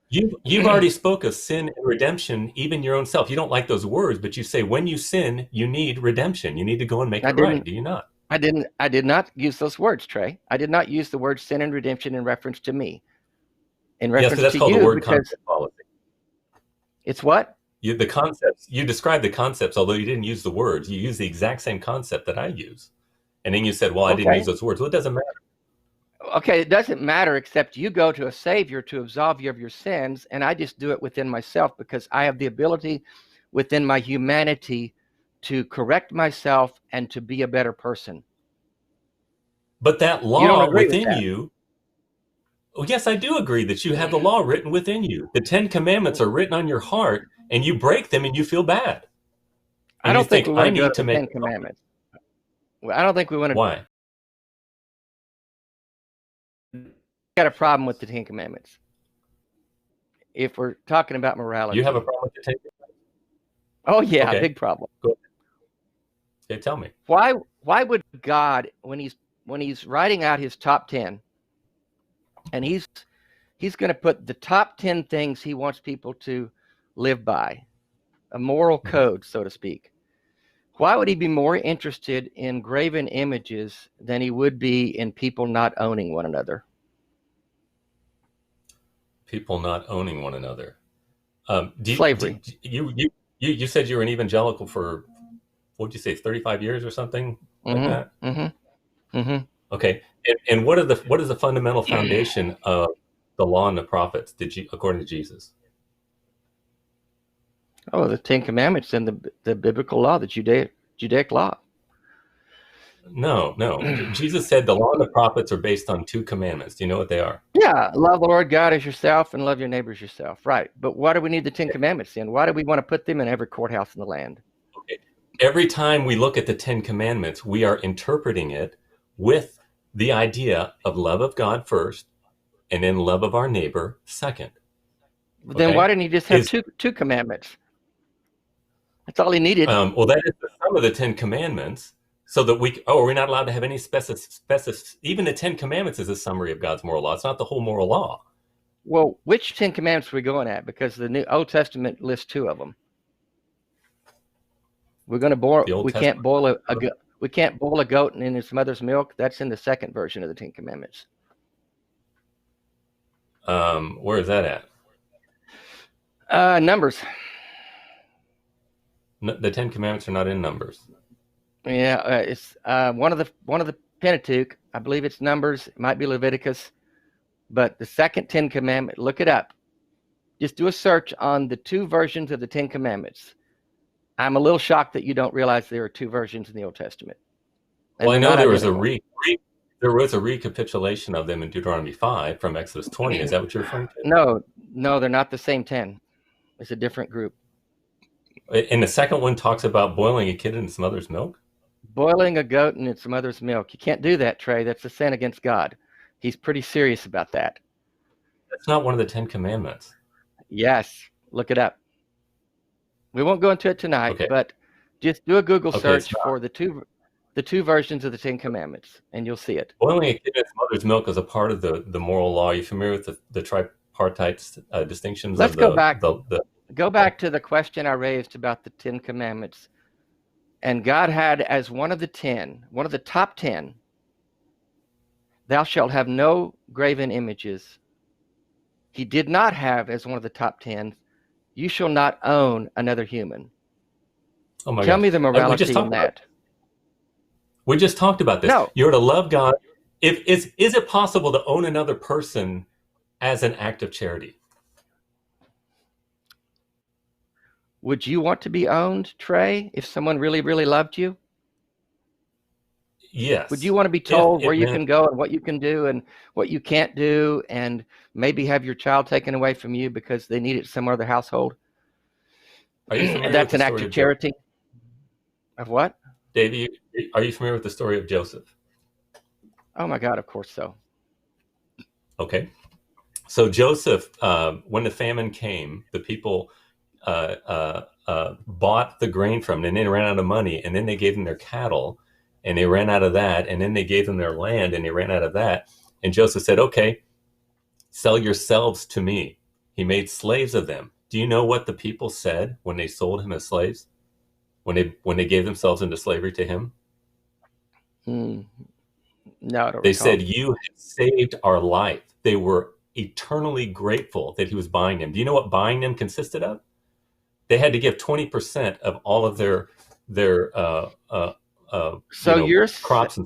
You've already spoke of sin and redemption, even your own self. You don't like those words, but you say when you sin, you need redemption. You need to go and make it right. Do you not? I did not use those words, Trey. I did not use the word sin and redemption in reference to me. In reference to you, that's called the word concept policy. It's what? The concepts. You described the concepts, although you didn't use the words. You used the exact same concept that I use. And then you said, well, I didn't use those words. Well, it doesn't matter. Okay, it doesn't matter, except you go to a savior to absolve you of your sins, and I just do it within myself because I have the ability within my humanity to correct myself and to be a better person. But that law within you, oh, yes, I do agree that you have the law written within you. The 10 Commandments are written on your heart, and you break them and you feel bad. And I don't think we want to go to the 10 make Commandments. I don't think we want to. Why? Got a problem with the 10 Commandments. If we're talking about morality. You have a problem with the 10 Commandments? Oh, yeah, big problem. Go ahead. Okay, tell me. Why would God, when he's writing out his top 10, and he's going to put the top 10 things he wants people to live by, a moral code, so to speak. Why would he be more interested in graven images than he would be in people not owning one another? People not owning one another. Slavery. You said you were an evangelical for, what did you say, 35 years or something like that? Okay. And what is the fundamental foundation of the law and the prophets, according to Jesus? Oh, the Ten Commandments and the biblical law, the Judaic law. No. Jesus said the law and the prophets are based on 2 commandments. Do you know what they are? Yeah, love the Lord God as yourself and love your neighbor as yourself. Right. But why do we need the Ten Commandments then? Why do we want to put them in every courthouse in the land? Okay. Every time we look at the 10 commandments, we are interpreting it with the idea of love of God first, and then love of our neighbor second. Then why didn't he just have two commandments? That's all he needed. Well, that is the sum of the 10 commandments, so that we're not allowed to have any even the 10 commandments is a summary of God's moral law. It's not the whole moral law. Well, which 10 commandments are we going at? Because the Old Testament lists 2 of them. We're going to boil. We can't boil a goat. We can't boil a goat in its mother's milk. That's in the second version of the 10 Commandments. Where is that at? Numbers. The 10 Commandments are not in Numbers. Yeah, it's one of the Pentateuch. I believe it's Numbers. It might be Leviticus, but the second 10 Commandment. Look it up. Just do a search on the 2 versions of the 10 Commandments. I'm a little shocked that you don't realize there are 2 versions in the Old Testament. Well, I know there was a recapitulation of them in Deuteronomy 5 from Exodus 20. Is that what you're referring to? No, they're not the same 10. It's a different group. And the second one talks about boiling a kid in its mother's milk? Boiling a goat in its mother's milk. You can't do that, Trey. That's a sin against God. He's pretty serious about that. That's not one of the 10 Commandments. Yes, look it up. We won't go into it tonight, but just do a Google search for the two versions of the 10 Commandments, and you'll see it. Boiling a kid in its mother's milk is a part of the moral law. Are you familiar with the tripartite distinctions? Let's go back. Go back to the question I raised about the 10 Commandments. And God had as one of the top 10, thou shalt have no graven images. He did not have as one of the top 10, you shall not own another human. Oh my Tell me the morality in that. We just talked about this. No. You're to love God. Is it possible to own another person as an act of charity? Would you want to be owned, Trey, if someone really, really loved you? Yes. Would you want to be told where you can go and what you can do and what you can't do, and maybe have your child taken away from you because they need it some other household? That's an act of charity. Of what? Dave, are you familiar with the story of Joseph? Oh my God, of course so. Okay. So Joseph, when the famine came, the people bought the grain from him, and then they ran out of money, and then they gave them their cattle, and they ran out of that, and then they gave them their land, and they ran out of that. And Joseph said, okay, sell yourselves to me. He made slaves of them. Do you know what the people said when they sold him as slaves? When they gave themselves into slavery to him? No, I don't They recall. said, you have saved our life. They were eternally grateful that he was buying them. Do you know what buying them consisted of? They had to give 20% of all of their crops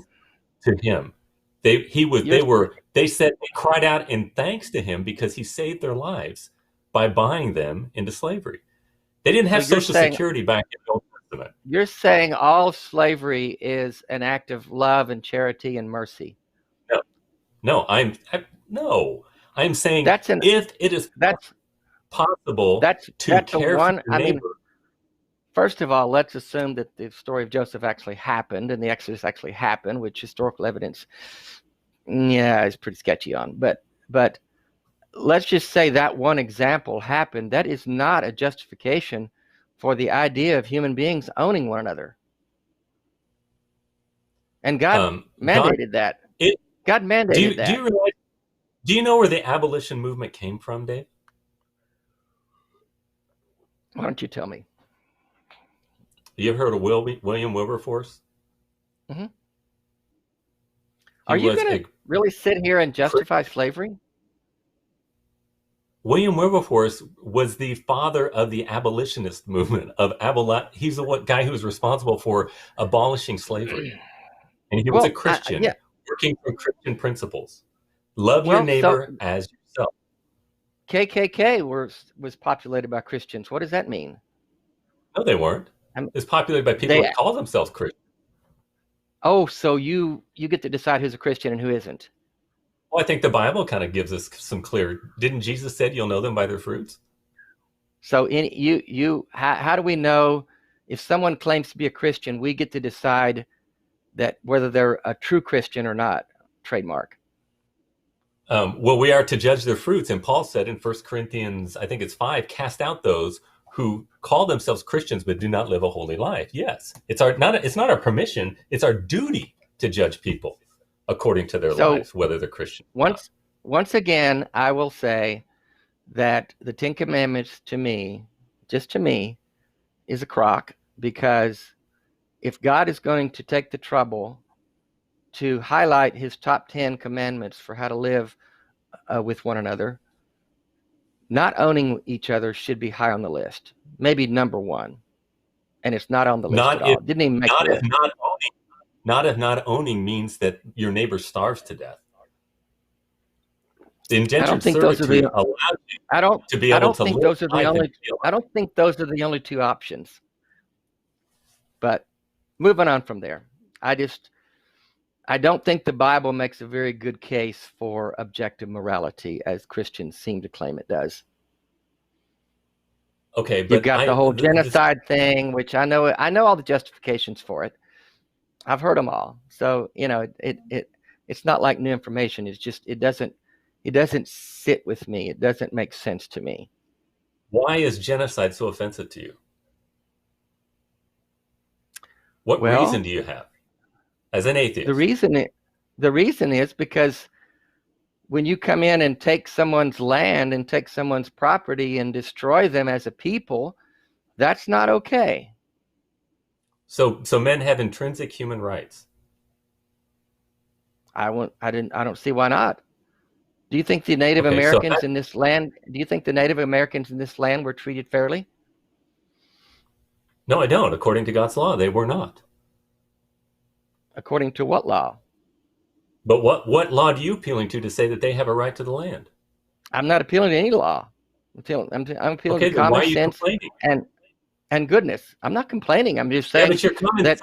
to him. They said they cried out in thanks to him because he saved their lives by buying them into slavery. They didn't have Social Security back in the Old Testament. You're saying all slavery is an act of love and charity and mercy. No, I'm saying if it is possible to care for your neighbor. First of all, let's assume that the story of Joseph actually happened and the Exodus actually happened, which historical evidence, is pretty sketchy on. But let's just say that one example happened. That is not a justification for the idea of human beings owning one another. And God mandated that. God mandated that. Do you know where the abolition movement came from, Dave? Why don't you tell me? You ever heard of William Wilberforce? Mm-hmm. Are you going to really sit here and justify slavery? William Wilberforce was the father of the abolitionist movement. He's the guy who was responsible for abolishing slavery. And he was a Christian. working from Christian principles. Love your neighbor as yourself. KKK was populated by Christians. What does that mean? No, they weren't. It's populated by people that call themselves Christians. Oh, so you get to decide who's a Christian and who isn't. Well, I think the Bible kind of gives us some clear. Didn't Jesus said you'll know them by their fruits? So how do we know if someone claims to be a Christian? We get to decide that whether they're a true Christian or not. Trademark. Well, we are to judge their fruits, and Paul said in 1 Corinthians, I think it's 5, cast out those who call themselves Christians but do not live a holy life. Yes, it's not our permission; it's our duty to judge people according to their lives, whether they're Christian. Once again, I will say that the Ten Commandments, just to me, is a crock, because if God is going to take the trouble to highlight his top 10 commandments for how to live with one another, not owning each other should be high on the list, maybe number one, and it's not on the list at all. Didn't even make the list. Not if not owning means that your neighbor starves to death. The indentured servitude allows you to be able to live life. I don't think those are the only two options. But moving on from there, I don't think the Bible makes a very good case for objective morality, as Christians seem to claim it does. Okay, but you've got the whole genocide thing, which I know all the justifications for it. I've heard them all. So, it's not like new information. It's just it doesn't sit with me. It doesn't make sense to me. Why is genocide so offensive to you? What reason do you have as an atheist? The reason is because when you come in and take someone's land and take someone's property and destroy them as a people, that's not okay. So men have intrinsic human rights. I don't see why not. Do you think the Native Americans in this land? Do you think the Native Americans in this land were treated fairly? No, I don't. According to God's law, they were not. According to what law? But what law are you appealing to say that they have a right to the land? I'm not appealing to any law. I'm appealing to common sense and goodness. I'm not complaining. I'm just saying but your common sense.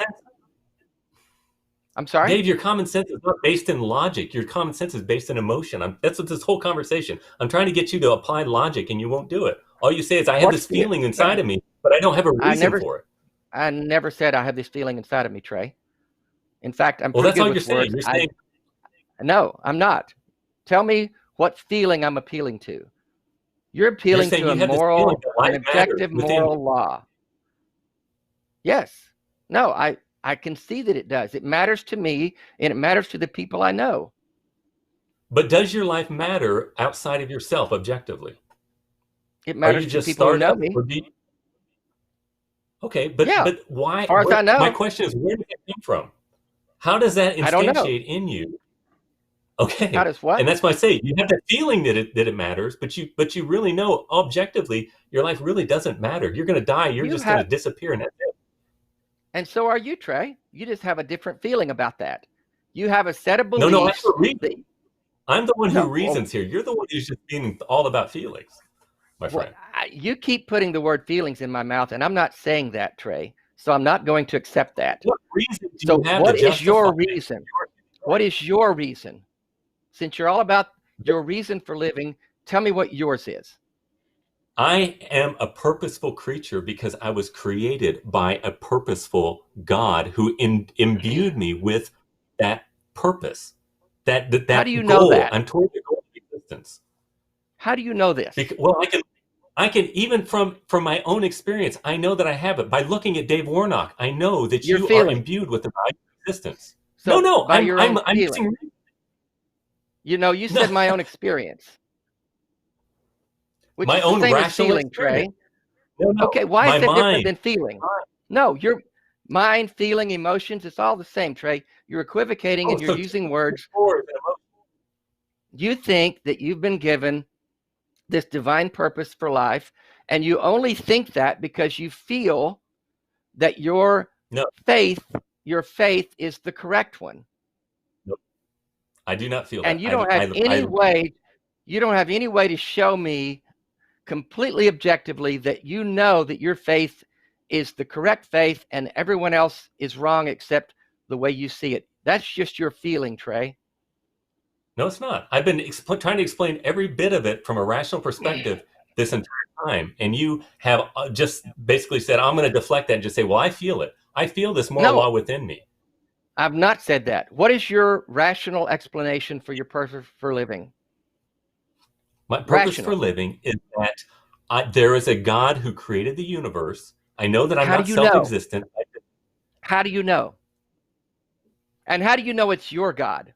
I'm sorry? Dave, your common sense is not based in logic. Your common sense is based in emotion. That's what this whole conversation. I'm trying to get you to apply logic, and you won't do it. All you say is, I have this feeling inside of me, but I don't have a reason for it. I never said I have this feeling inside of me, Trey. In fact, I'm well, pretty that's all good you're with saying. words. You're saying. No, I'm not. Tell me what feeling I'm appealing to. You're appealing to an objective moral law. Yes. No, I can see that it does. It matters to me, and it matters to the people I know. But does your life matter outside of yourself objectively? It matters to people who know me. Okay, but why? As far as I know. My question is, where did it come from? How does that instantiate in you? Okay. How does what? And that's why I say you have that feeling that it matters, but you really know objectively your life really doesn't matter. You're going to die. You're just going to disappear, and that's it. And so are you, Trey. You just have a different feeling about that. You have a set of beliefs. No, I'm the one who reasons here. You're the one who's just being all about feelings, my friend. You keep putting the word feelings in my mouth, and I'm not saying that, Trey. So I'm not going to accept that. What reason do you have to justify? What is your reason? What is your reason? Since you're all about your reason for living, tell me what yours is. I am a purposeful creature because I was created by a purposeful God who imbued me with that purpose. That How do you goal. know that? I'm toward the goal of existence. How do you know this? I can even from my own experience, I know that I have it. By looking at Dave Warnock, I know that you are imbued with the value of existence. So I'm using. You said my own experience. Which my is the own same as rational feeling, experience. Trey. No, okay, why is it different mind. than feeling? No, your mind, feeling, emotions, it's all the same, Trey. You're equivocating and you're using words. You think that you've been given this divine purpose for life, and you only think that because you feel that your faith is the correct one. Nope. I do not feel And that. you don't have any way, to show me completely objectively that you know that your faith is the correct faith and everyone else is wrong except the way you see it. That's just your feeling, Trey. No, it's not. I've been trying to explain every bit of it from a rational perspective this entire time. And you have just basically said, I'm going to deflect that and just say, well, I feel it. I feel this moral law within me. I've not said that. What is your rational explanation for your purpose for living? My purpose for living is that there is a God who created the universe. I know that I'm not self-existent. How do you know? And how do you know it's your God?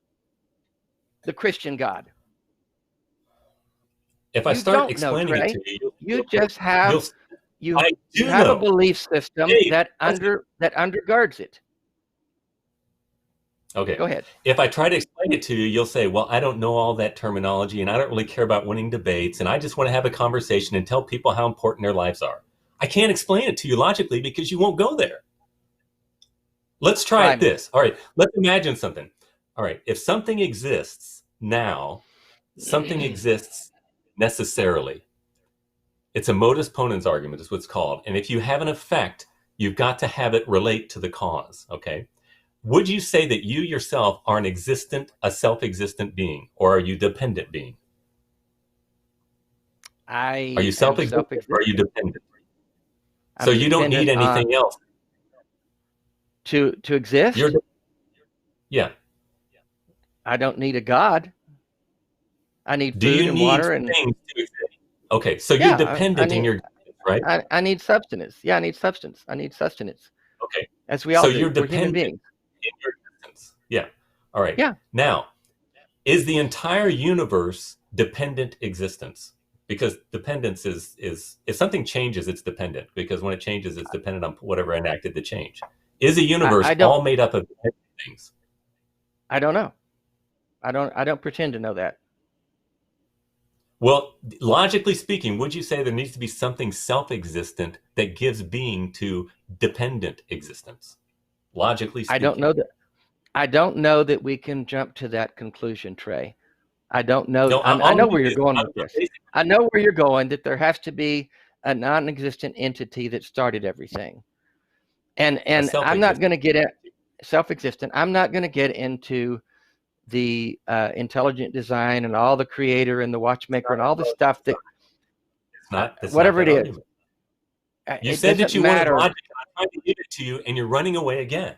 The Christian God. If I start explaining it to you, you just have a belief system that undergirds it. Okay. Go ahead. If I try to explain it to you, you'll say, well, I don't know all that terminology and I don't really care about winning debates and I just want to have a conversation and tell people how important their lives are. I can't explain it to you logically because you won't go there. Let's try it this. All right. Let's imagine something. All right. If something exists now, something exists necessarily. It's a modus ponens argument is what it's called. And if you have an effect, you've got to have it relate to the cause. Okay. Would you say that you yourself are a self-existent being, or are you dependent being? Are you self-existent or are you dependent? So you don't need anything else to exist? Yeah. I don't need a God. I need food and water and things to exist. Okay, so you're dependent in your existence, right? I need substance. Yeah, I need substance. I need sustenance. Okay. As we all do. So you're dependent in your existence. Yeah. All right. Yeah. Now, is the entire universe dependent existence? Because dependence is if something changes, it's dependent. Because when it changes, it's dependent on whatever enacted the change. Is a universe all made up of dependent things? I don't know. I don't pretend to know that. Well, logically speaking, would you say there needs to be something self-existent that gives being to dependent existence? Logically speaking. I don't know that we can jump to that conclusion, Trey. I don't know. No, I know where you're going with this. I know where you're going, that there has to be a non-existent entity that started everything. And I'm not going to get at self-existent. I'm not going to get into the intelligent design and all the creator and the watchmaker and all the stuff that whatever it is. You said that you wanted logic. I'm trying to give it to you and you're running away again.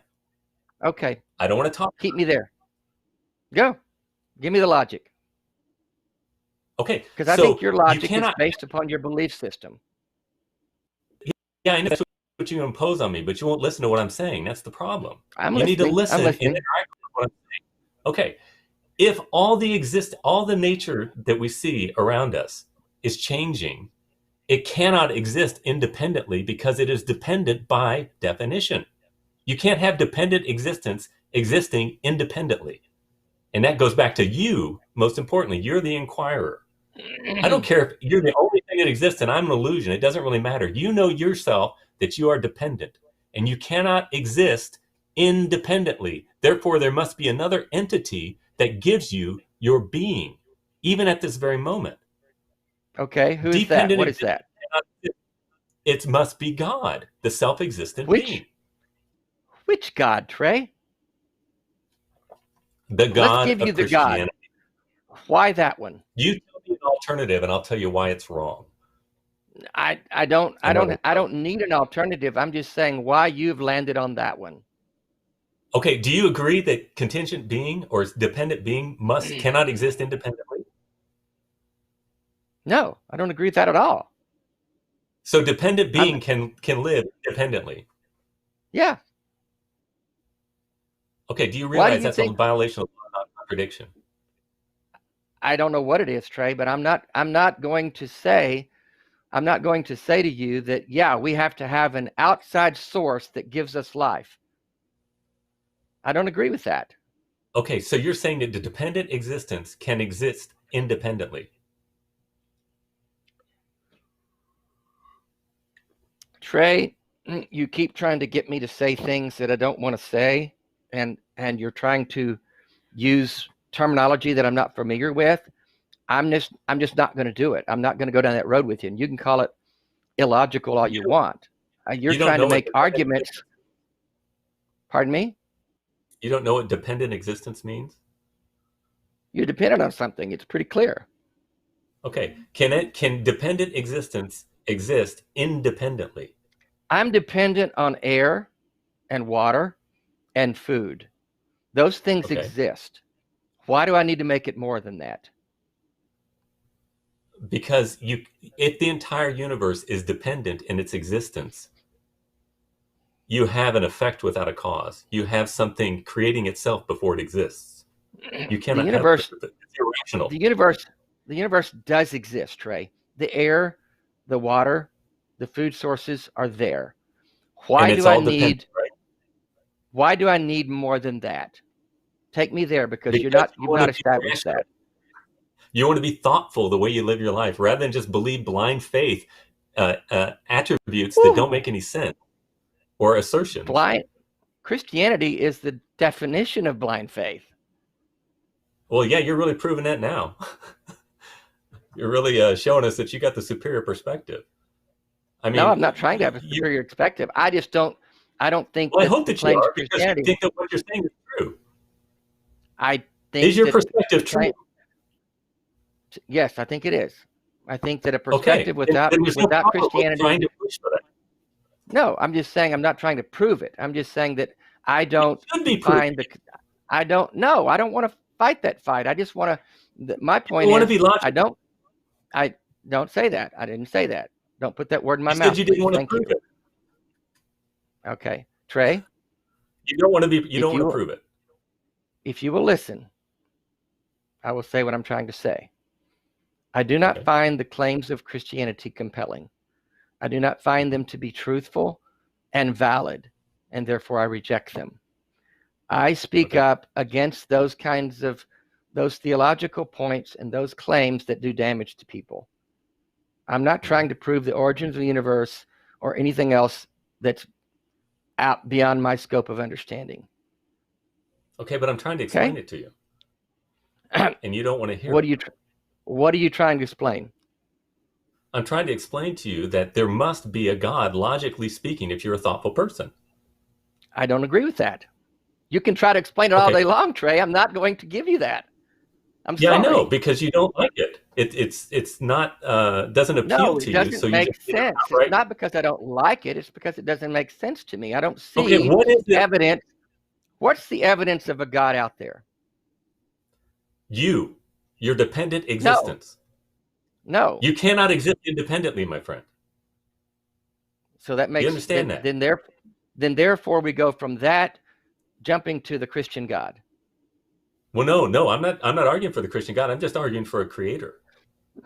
Okay. I don't want to talk. Keep me there. Go. Give me the logic. Okay. Because I think your logic is based upon your belief system. Yeah, I know that's what you impose on me, but you won't listen to what I'm saying. That's the problem. You need to listen and interact with what I'm saying. Okay, if all the nature that we see around us is changing, it cannot exist independently because it is dependent by definition. You can't have dependent existence existing independently. And that goes back to you, most importantly, you're the inquirer. I don't care if you're the only thing that exists and I'm an illusion. It doesn't really matter. You know yourself that you are dependent and you cannot exist independently. Therefore, there must be another entity that gives you your being, even at this very moment. Okay, who is that? What is that? It must be God, the self-existent being. Which God, Trey? The God of Christianity. God. Why that one? You tell me an alternative, and I'll tell you why it's wrong. I don't need an alternative. I'm just saying why you've landed on that one. Okay, do you agree that contingent being or dependent being cannot exist independently? No, I don't agree with that at all. So dependent being can live independently? Yeah. Okay, do you realize that's a violation of contradiction? I don't know what it is, Trey, but I'm not going to say to you that, yeah, we have to have an outside source that gives us life. I don't agree with that. Okay, so you're saying that the dependent existence can exist independently. Trey, you keep trying to get me to say things that I don't want to say, and you're trying to use terminology that I'm not familiar with, I'm just not going to do it. I'm not going to go down that road with you. And you can call it illogical all you want. You're trying to make arguments. Pardon me? You don't know what dependent existence means? You're dependent on something. It's pretty clear. Okay. Can dependent existence exist independently? I'm dependent on air and water and food. Those things exist. Why do I need to make it more than that? Because if the entire universe is dependent in its existence, you have an effect without a cause. You have something creating itself before it exists. You cannot the universe, have it. It's irrational. The universe does exist, Trey. The air, the water, the food sources are there. Why do I need more than that? Take me there, because you've not established that. You want to be thoughtful the way you live your life, rather than just believe blind faith attributes that don't make any sense, or assertions. Christianity is the definition of blind faith. Well, yeah, you're really proving that now. You're really showing us that you got the superior perspective. I mean, no, I'm not trying to have a superior perspective. I just don't. I don't think. Well, I hope that you are, because you think that what you're saying is true. I think. Is your perspective true? Yes, I think it is. I think that a perspective without Christianity. Trying to push for that. No, I'm just saying I'm not trying to prove it. I'm just saying that I don't find the. I don't. No, I don't want to fight that fight. I just want to. My point is, want to be logical. I don't say that. I didn't say that. Don't put that word in my mouth. You said you didn't want to prove it. Okay, Trey. You don't want to be. You don't want to prove it. If you will listen, I will say what I'm trying to say. I do not find the claims of Christianity compelling. I do not find them to be truthful and valid, and therefore I reject them. I speak up against those kinds of theological points and those claims that do damage to people. I'm not trying to prove the origins of the universe or anything else that's out beyond my scope of understanding. Okay, but I'm trying to explain it to you, and you don't want to hear. What are you trying to explain? I'm trying to explain to you that there must be a God, logically speaking, if you're a thoughtful person. I don't agree with that. You can try to explain it all day long, Trey. I'm not going to give you that. I'm sorry. I know, because you don't like it. It's not doesn't appeal to you. No, it doesn't make sense. It's not because I don't like it. It's because it doesn't make sense to me. I don't see evidence. What's the evidence of a God out there? Your dependent existence. No. You cannot exist independently, my friend. So that makes you understand that. Then therefore we go from that jumping to the Christian God. Well, no, I'm not arguing for the Christian God. I'm just arguing for a creator,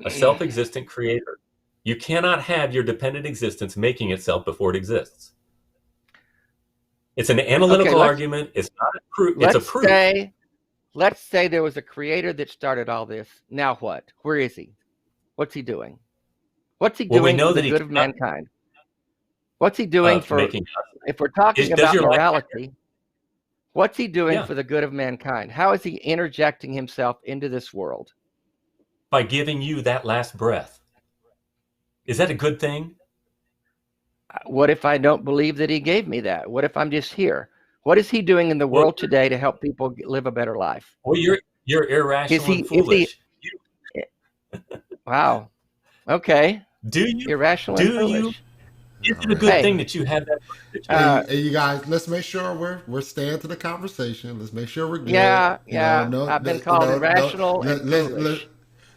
a self-existent creator. You cannot have your dependent existence making itself before it exists. It's an analytical argument. It's not a proof. It's a proof. Let's say there was a creator that started all this. Now what? Where is he? What's he doing? What's he doing for the good of mankind? What's he doing if we're talking about morality, what's he doing for the good of mankind? How is he interjecting himself into this world? By giving you that last breath. Is that a good thing? What if I don't believe that he gave me that? What if I'm just here? What is he doing in the world today to help people live a better life? Well, you're irrational and foolish. Wow. Okay. Do you? Irrational and foolish. Is it a good thing that you have that? Hey, you guys, let's make sure we're staying to the conversation. Let's make sure we're good. Yeah. I've been called irrational and foolish.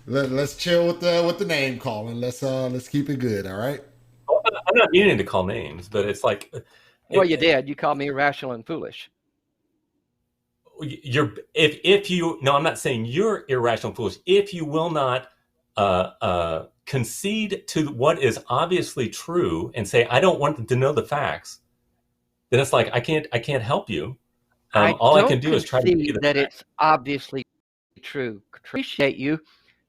Let's chill with the name calling. Let's keep it good. All right. I'm not meaning to call names, but it's like. Well, you did. You called me irrational and foolish. I'm not saying you're irrational and foolish. If you will not concede to what is obviously true and say, I don't want to know the facts, then it's like I can't help you. All I can do is try to see that it's obviously true. Appreciate you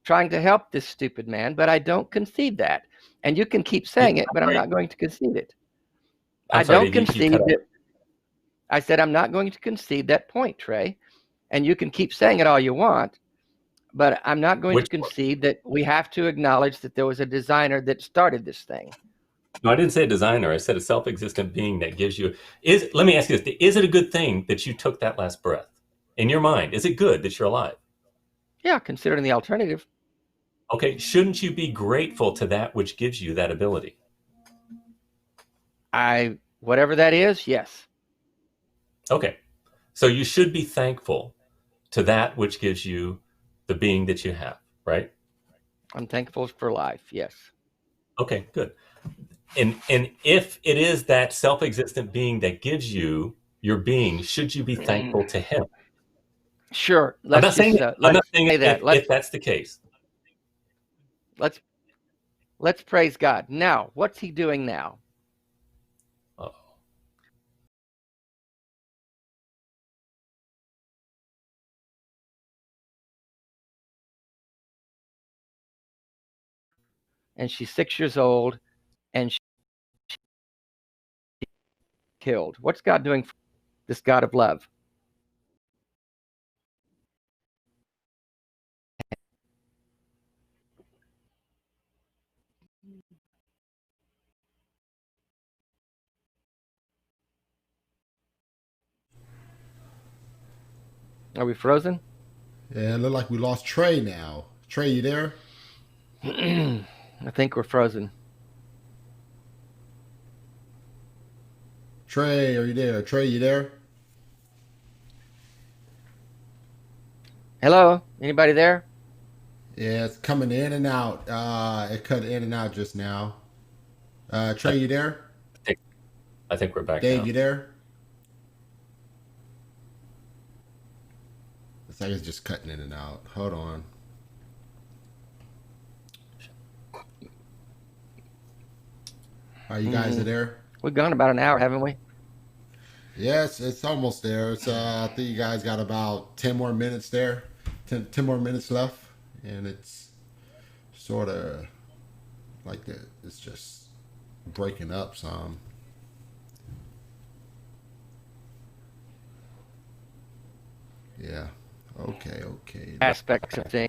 trying to help this stupid man, but I don't concede that. And you can keep saying it, but I'm not going to concede it. I don't concede it. I said I'm not going to concede that point, Trey. And you can keep saying it all you want, but I'm not going to Which concede that we have to acknowledge that there was a designer that started this thing. No, I didn't say a designer. I said a self-existent being that gives you. Let me ask you this: is it a good thing that you took that last breath? In your mind, is it good that you're alive? Yeah, considering the alternative. Okay, shouldn't you be grateful to that which gives you that ability? Whatever that is, yes. Okay, so you should be thankful to that which gives you the being that you have, right? I'm thankful for life, yes. Okay, good. And if it is that self-existent being that gives you your being, should you be thankful to him? Sure. I'm not saying that. if that's the case. Let's praise God. Now, what's he doing now? Uh-oh. And she's 6 years old, and she's killed. What's God doing for this God of love? Are we frozen? Yeah, it looked like we lost Trey now. Trey, you there? I think we're frozen. Trey, are you there? Trey, you there? Hello? Anybody there? Yeah, it's coming in and out. It cut in and out just now. Trey, you there? I think we're back Dave, now. you there? It's like it's just cutting in and out. Hold on. Are you guys are there? We've gone about an hour, haven't we? Yes, it's almost there. It's I think you guys got about 10 more minutes there. 10 more minutes left. And it's sort of like that. It's just breaking up some. Yeah. Okay. Aspects of things.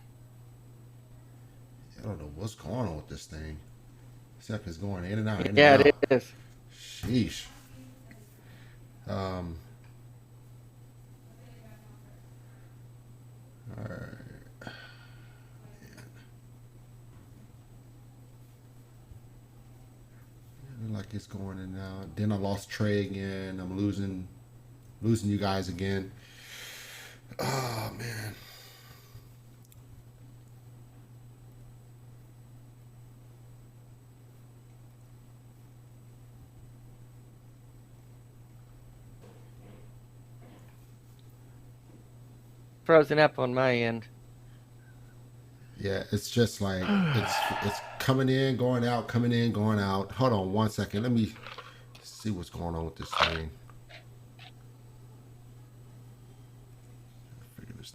I don't know what's going on with this thing. Except it's going in and out. Yeah, it is. Sheesh. All right. Like it's going in and out. Then I lost Trey again. I'm losing you guys again. Oh man. Frozen up on my end. Yeah, it's just like it's coming in, going out, coming in, going out. Hold on one second. Let me see what's going on with this thing. Figure this.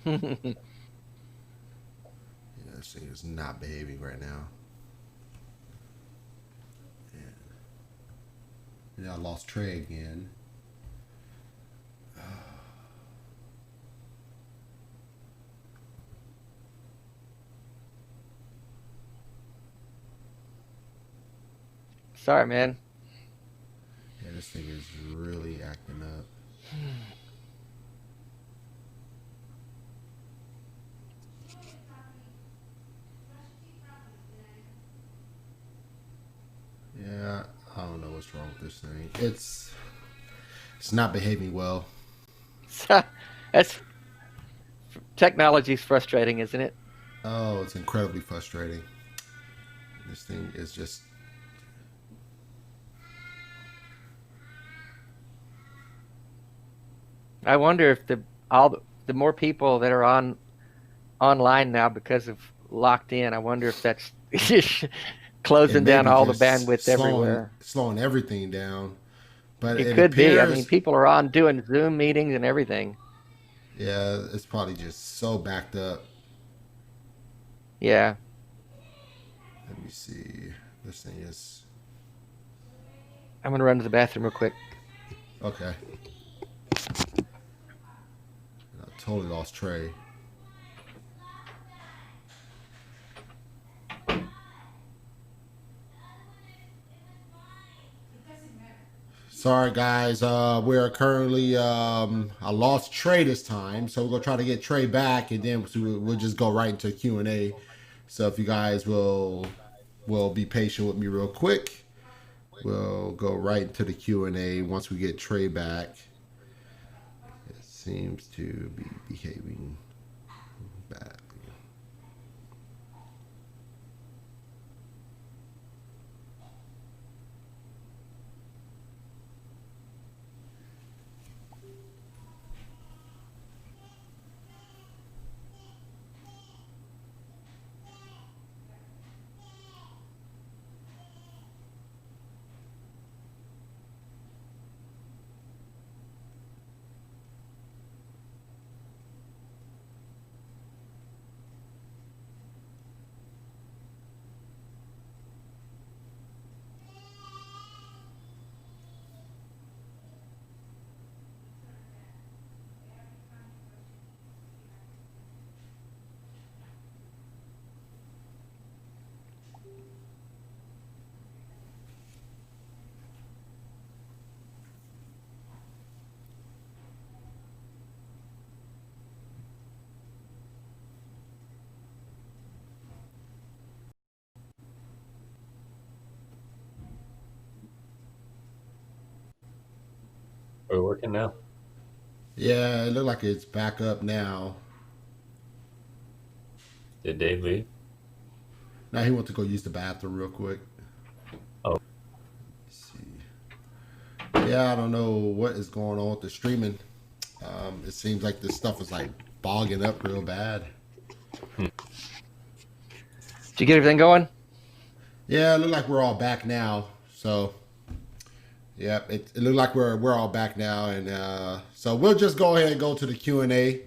Yeah, this thing is not behaving right now. And I lost Trey again. Sorry, man. Yeah, this thing is really acting up. Yeah, I don't know what's wrong with this thing. It's not behaving well. That's technology's frustrating, isn't it? Oh, it's incredibly frustrating. This thing is just. I wonder if the more people that are online now because of locked in, I wonder if that's closing down all the bandwidth everywhere. Slowing everything down. But it could be. I mean, people are on doing Zoom meetings and everything. Yeah, it's probably just so backed up. Yeah. Let me see. This thing is. 'Cause, yeah, it's probably just so backed up. Yeah. Let me see. This thing is. 'Cause, yeah, it's probably just so backed up. Yeah. Let me see. This thing is. 'Cause, yeah, it's probably just so backed up. Yeah. Let me see. This thing is. I'm going to run to the bathroom real quick. Okay. I totally lost Trey. Sorry, guys. We're currently I lost Trey this time, so we're gonna try to get Trey back, and then we'll just go right into Q&A. So if you guys will be patient with me real quick, we'll go right into the Q&A once we get Trey back. It seems to be behaving badly. Are we working now? Yeah, it looked like it's back up now. Did Dave leave? Now he went to go use the bathroom real quick. Oh. Let's see. Yeah, I don't know what is going on with the streaming. It seems like this stuff is like bogging up real bad. Did you get everything going? Yeah, it looked like we're all back now. So, yeah, it looked like we're all back now, and so we'll just go ahead and go to the Q&A.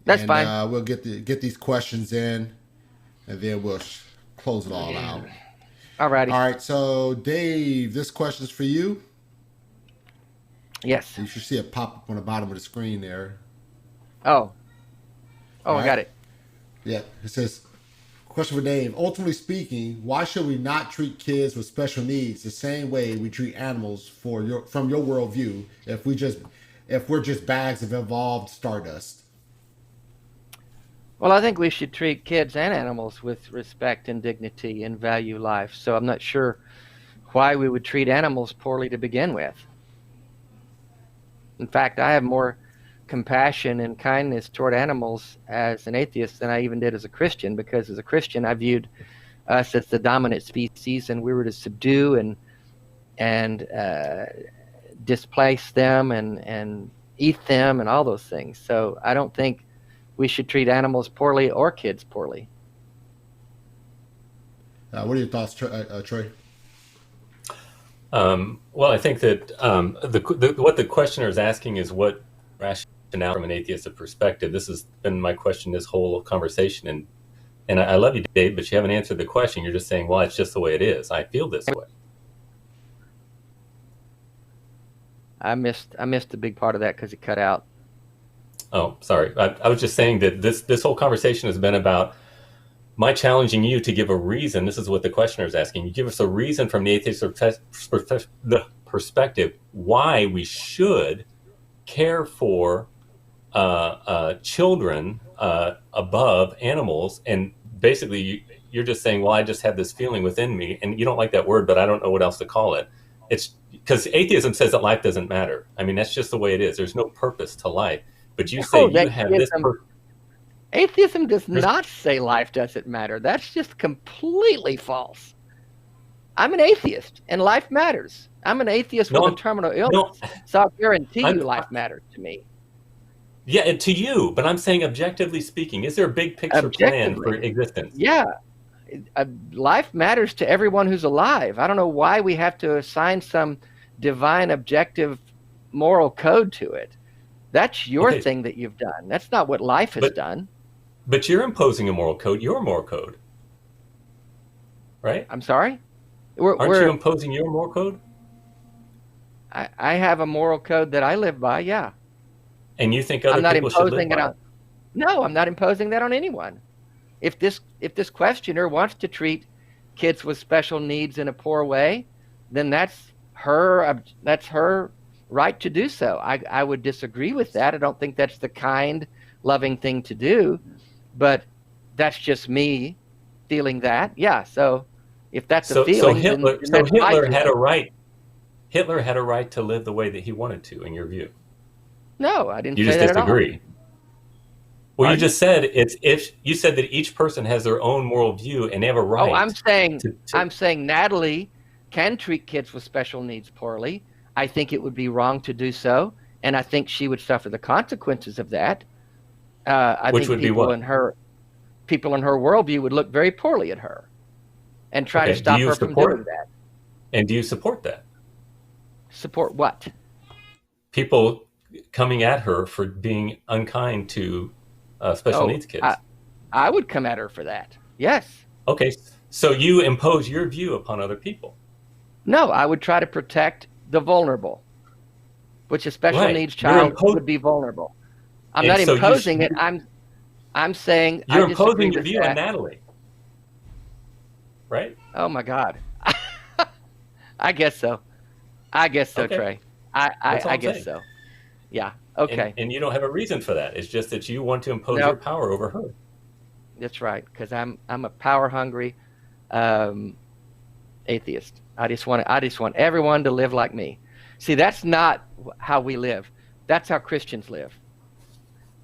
That's fine. We'll get these questions in, and then we'll close it all out. Alrighty. All right. So, Dave, this question's for you. Yes. You should see it pop up on the bottom of the screen there. Oh. Oh, All I got it. Yeah. It says, question for Dave. Ultimately speaking, why should we not treat kids with special needs the same way we treat animals from your worldview if we're just bags of evolved stardust? Well, I think we should treat kids and animals with respect and dignity and value life. So I'm not sure why we would treat animals poorly to begin with. In fact, I have more compassion and kindness toward animals as an atheist than I even did as a Christian, because as a Christian I viewed us as the dominant species, and we were to subdue and displace them and eat them and all those things. So I don't think we should treat animals poorly or kids poorly. What are your thoughts, Trey? Well, I think that what the questioner is asking is what rationale from an atheistic perspective. This has been my question this whole conversation, and I love you, Dave, but you haven't answered the question. You're just saying, well, it's just the way it is. I feel this way. I missed a big part of that because it cut out. Oh, sorry. I was just saying that this whole conversation has been about my challenging you to give a reason. This is what the questioner is asking. You give us a reason from the atheist perspective why we should care for children above animals. And basically, you're just saying, well, I just have this feeling within me. And you don't like that word, but I don't know what else to call it. It's because atheism says that life doesn't matter. I mean, that's just the way it is. There's no purpose to life. But you say you have this purpose. Atheism does not say life doesn't matter. That's just completely false. I'm an atheist, and life matters. I'm an atheist with a terminal illness, so I guarantee you life matters to me. Yeah, and to you, but I'm saying objectively speaking, is there a big picture plan for existence? Yeah. Life matters to everyone who's alive. I don't know why we have to assign some divine objective moral code to it. That's your thing that you've done. That's not what life has done. But you're imposing a moral code, your moral code, right? I'm sorry? Aren't you imposing your moral code? I have a moral code that I live by. Yeah. And you think I'm other not people should live imposing it by on. it? No, I'm not imposing that on anyone. If this questioner wants to treat kids with special needs in a poor way, then that's her right to do so. I would disagree with that. I don't think that's the kind, loving thing to do, but that's just me feeling that. Yeah. So if that's a feeling, then that's my Hitler had a feeling. right. Hitler had a right to live the way that he wanted to, in your view. No, I didn't You say just that at all. disagree. Well, you Pardon? just said you said that each person has their own moral view and they have a right. Oh, I'm to saying Natalie can treat kids with special needs poorly. I think it would be wrong to do so, and I think she would suffer the consequences of that. I which think would be what? people in her worldview would look very poorly at her and try to Okay. stop her from doing that. And do you support that? Support what? People coming at her for being unkind to special needs kids. I would come at her for that. Yes. Okay, so you impose your view upon other people. No, I would try to protect the vulnerable, which a special Right. needs child would be vulnerable. I'm And not so imposing it. I'm saying you're I disagree imposing your with view that. on Natalie, right? Oh my God. I guess so. Okay. Trey. That's all I I'm guess saying. so. Yeah. Okay. And you don't have a reason for that. It's just that you want to impose No. your power over her. That's right. Because I'm a power hungry atheist. I just want everyone to live like me. See, that's not how we live. That's how Christians live.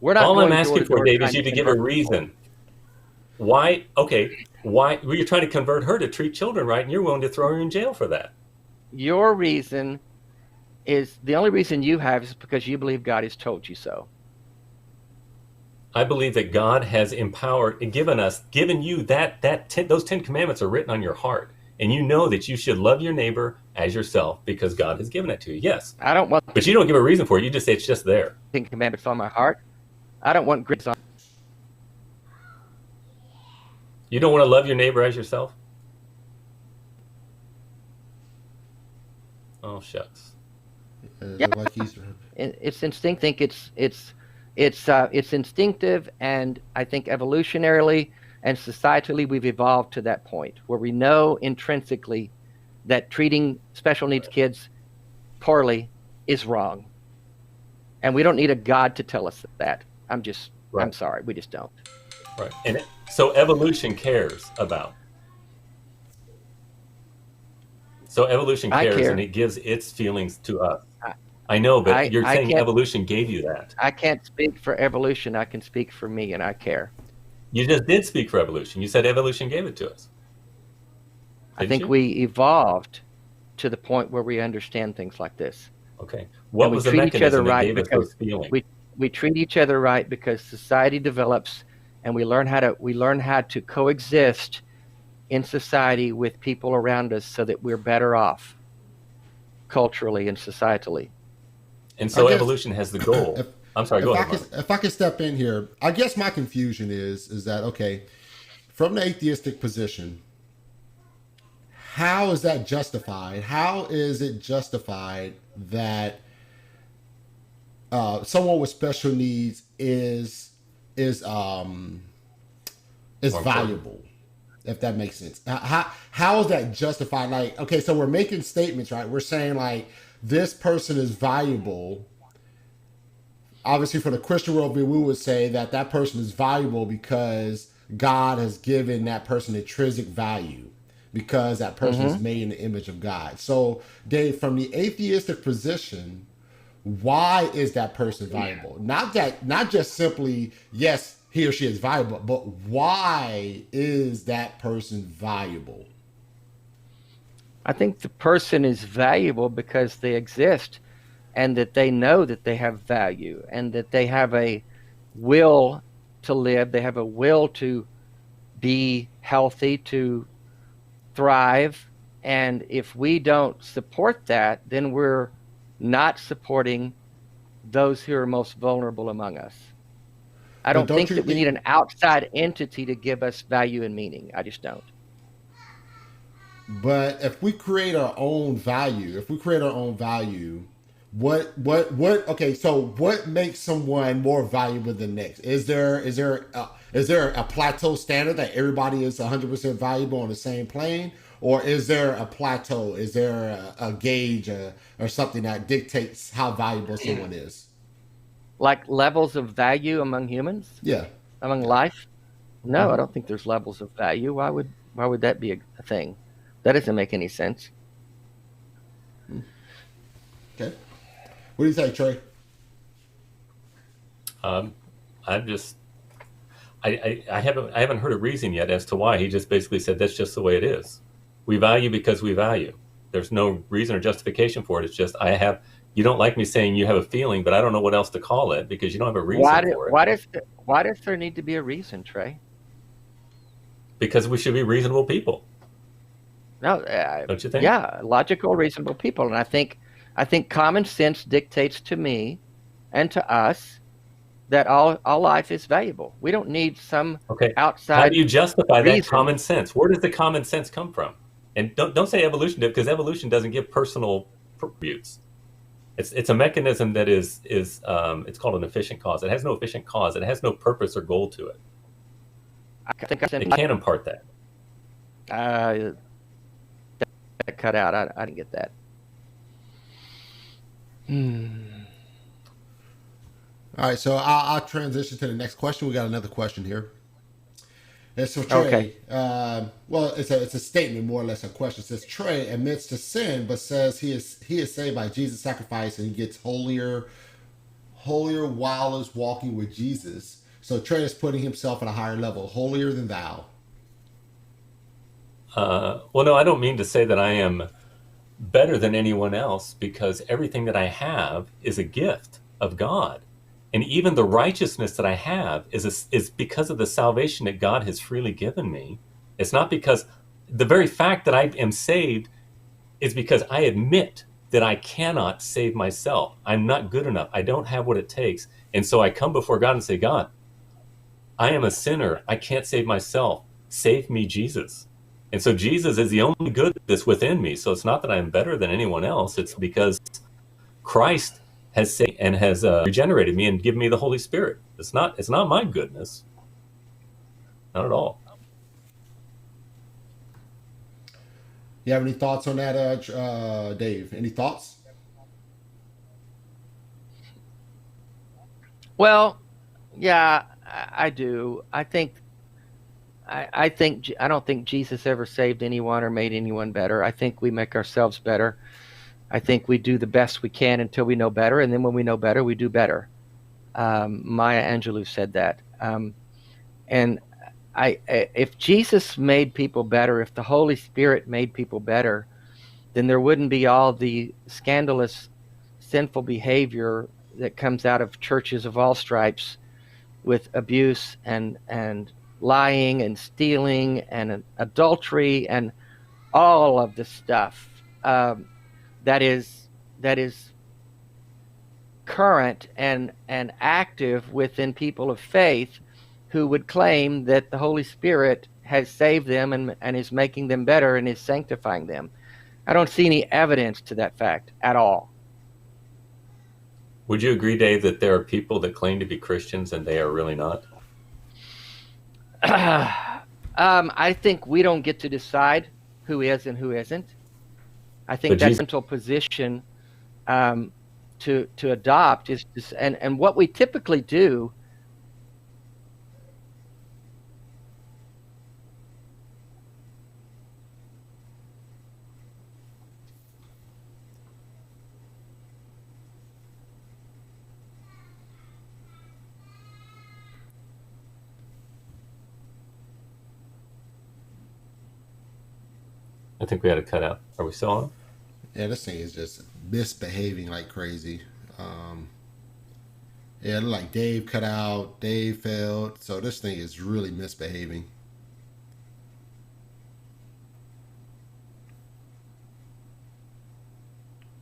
We're not. All going I'm asking door to for, door Dave, is trying you to to give a convert reason. people. Why were you trying to convert her to treat children right, and you're willing to throw her in jail for that? Your reason is the only reason you have is because you believe God has told you so. I believe that God has empowered and given you those 10 commandments are written on your heart. And you know that you should love your neighbor as yourself because God has given it to you. Yes. I don't want But you don't give a reason for it. You just say it's just there. the Ten Commandments on my heart. I don't want grits on. You don't want to love your neighbor as yourself? Oh, shucks. Yeah. Like he's It's instinct. Think it's instinctive, and I think evolutionarily and societally we've evolved to that point where we know intrinsically that treating special needs kids poorly is wrong, and we don't need a God to tell us that. I'm Right. sorry, we just don't. Right. And so evolution cares about. So evolution I cares care. and it gives its feelings to us. I know, but you're I saying can't- evolution gave you that. I can't speak for evolution. I can speak for me, and I care. You just did speak for evolution. You said evolution gave it to us. I Didn't think you? we evolved to the point where we understand things like this. Okay. What we was the treat each other mechanism that right gave us because those feelings? We treat each other right because society develops, and we learn how to coexist in society with people around us so that we're better off culturally and societally. And so I guess- evolution has the goal. I'm sorry, go ahead, Mark. If I could step in here, I guess my confusion is that, okay, from the atheistic position, how is that justified? How is it justified that someone with special needs is valuable, if that makes sense? How is that justified? Like, okay, so we're making statements, right? We're saying like this person is valuable. Obviously, for the Christian worldview, we would say that that person is valuable because God has given that person intrinsic value, because that person is made in the image of God. So, Dave, from the atheistic position, why is that person valuable? Not just simply, yes, he or she is valuable, but why is that person valuable? I think the person is valuable because they exist, and that they know that they have value, and that they have a will to live. They have a will to be healthy, to thrive. And if we don't support that, then we're not supporting those who are most vulnerable among us. I don't think that we need an outside entity to give us value and meaning. I just don't. But if we create our own value, what okay, so what makes someone more valuable than next? Is there a plateau standard that everybody is 100% valuable on the same plane, or is there a plateau? Is there a gauge or something that dictates how valuable someone is? Like levels of value among humans, Yeah. among life? No, I Mm-hmm. don't think there's levels of value. Why would that be a thing? That doesn't make any sense. Okay. What do you think, Trey? Um, I'm just I haven't heard a reason yet as to why. He just basically said that's just the way it is. We value because we value. There's no reason or justification for it. It's just you don't like me saying you have a feeling, but I don't know what else to call it because you don't have a Why reason do, for it. why does there need to be a reason, Trey? Because we should be reasonable people, No, don't you think? yeah, logical, reasonable people, and I think common sense dictates to me and to us that all life is valuable. We don't need some Okay. How outside do you justify that reason. common sense? Where does the common sense come from? And don't say evolution did, because evolution doesn't give personal attributes. It's a mechanism that is it's called an efficient cause. It has no efficient cause. It has no purpose or goal to it. I think I said It can't impart that. that cut out. I didn't get that. All right, so I'll transition to the next question. We got another question here. And so Trey, Okay. well, it's a statement more or less. A question. It says Trey admits to sin, but says he is saved by Jesus' sacrifice, and he gets holier while is walking with Jesus. So Trey is putting himself at a higher level, holier than thou. Well, no, I don't mean to say that I am better than anyone else because everything that I have is a gift of God. And even the righteousness that I have is because of the salvation that God has freely given me. It's not because the very fact that I am saved is because I admit that I cannot save myself. I'm not good enough. I don't have what it takes. And so I come before God and say, God, I am a sinner. I can't save myself. Save me, Jesus. And so Jesus is the only good that's within me. So it's not that I'm better than anyone else. It's because Christ has saved and has regenerated me and given me the Holy Spirit. It's not my goodness. Not at all. You have any thoughts on that, Dave? Any thoughts? Well, yeah, I do. I don't think Jesus ever saved anyone or made anyone better. I think we make ourselves better. I think we do the best we can until we know better, and then when we know better, we do better. Maya Angelou said that. And if Jesus made people better, if the Holy Spirit made people better, then there wouldn't be all the scandalous, sinful behavior that comes out of churches of all stripes with abuse and lying and stealing and adultery and all of the stuff that is current and active within people of faith who would claim that the Holy Spirit has saved them and is making them better and is sanctifying them. I don't see any evidence to that fact at all. Would you agree, Dave, that there are people that claim to be Christians and they are really not? I think we don't get to decide who is and who isn't. I think that's a mental position to adopt is and what we typically do. I think we had a cutout. Are we still on? Yeah, this thing is just misbehaving like crazy. Yeah, it looked like Dave cut out, Dave failed. So this thing is really misbehaving.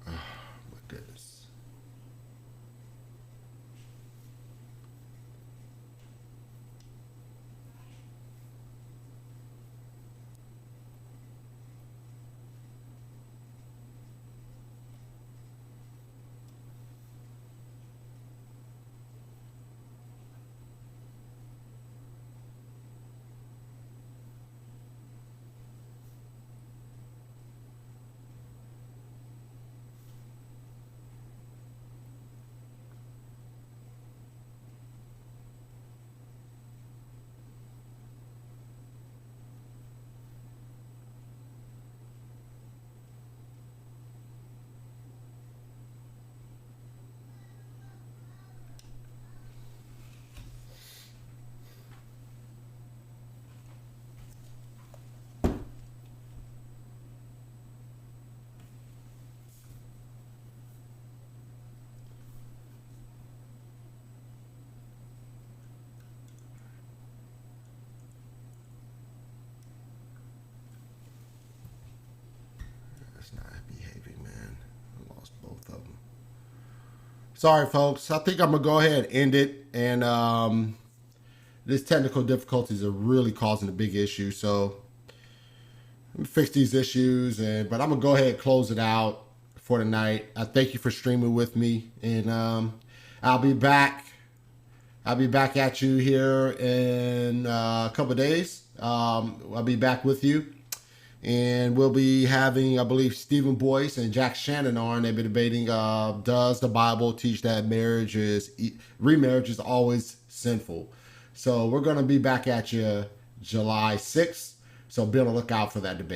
Oh, my goodness. Sorry, folks. I think I'm gonna go ahead and end it. And this technical difficulties are really causing a big issue. So let me fix these issues. But I'm gonna go ahead and close it out for tonight. I thank you for streaming with me, and I'll be back. I'll be back at you here in a couple of days. I'll be back with you. And we'll be having, I believe, Stephen Boyce and Jack Shannon on. They've been debating, does the Bible teach that remarriage is always sinful? So we're going to be back at you July 6th. So be on the lookout for that debate.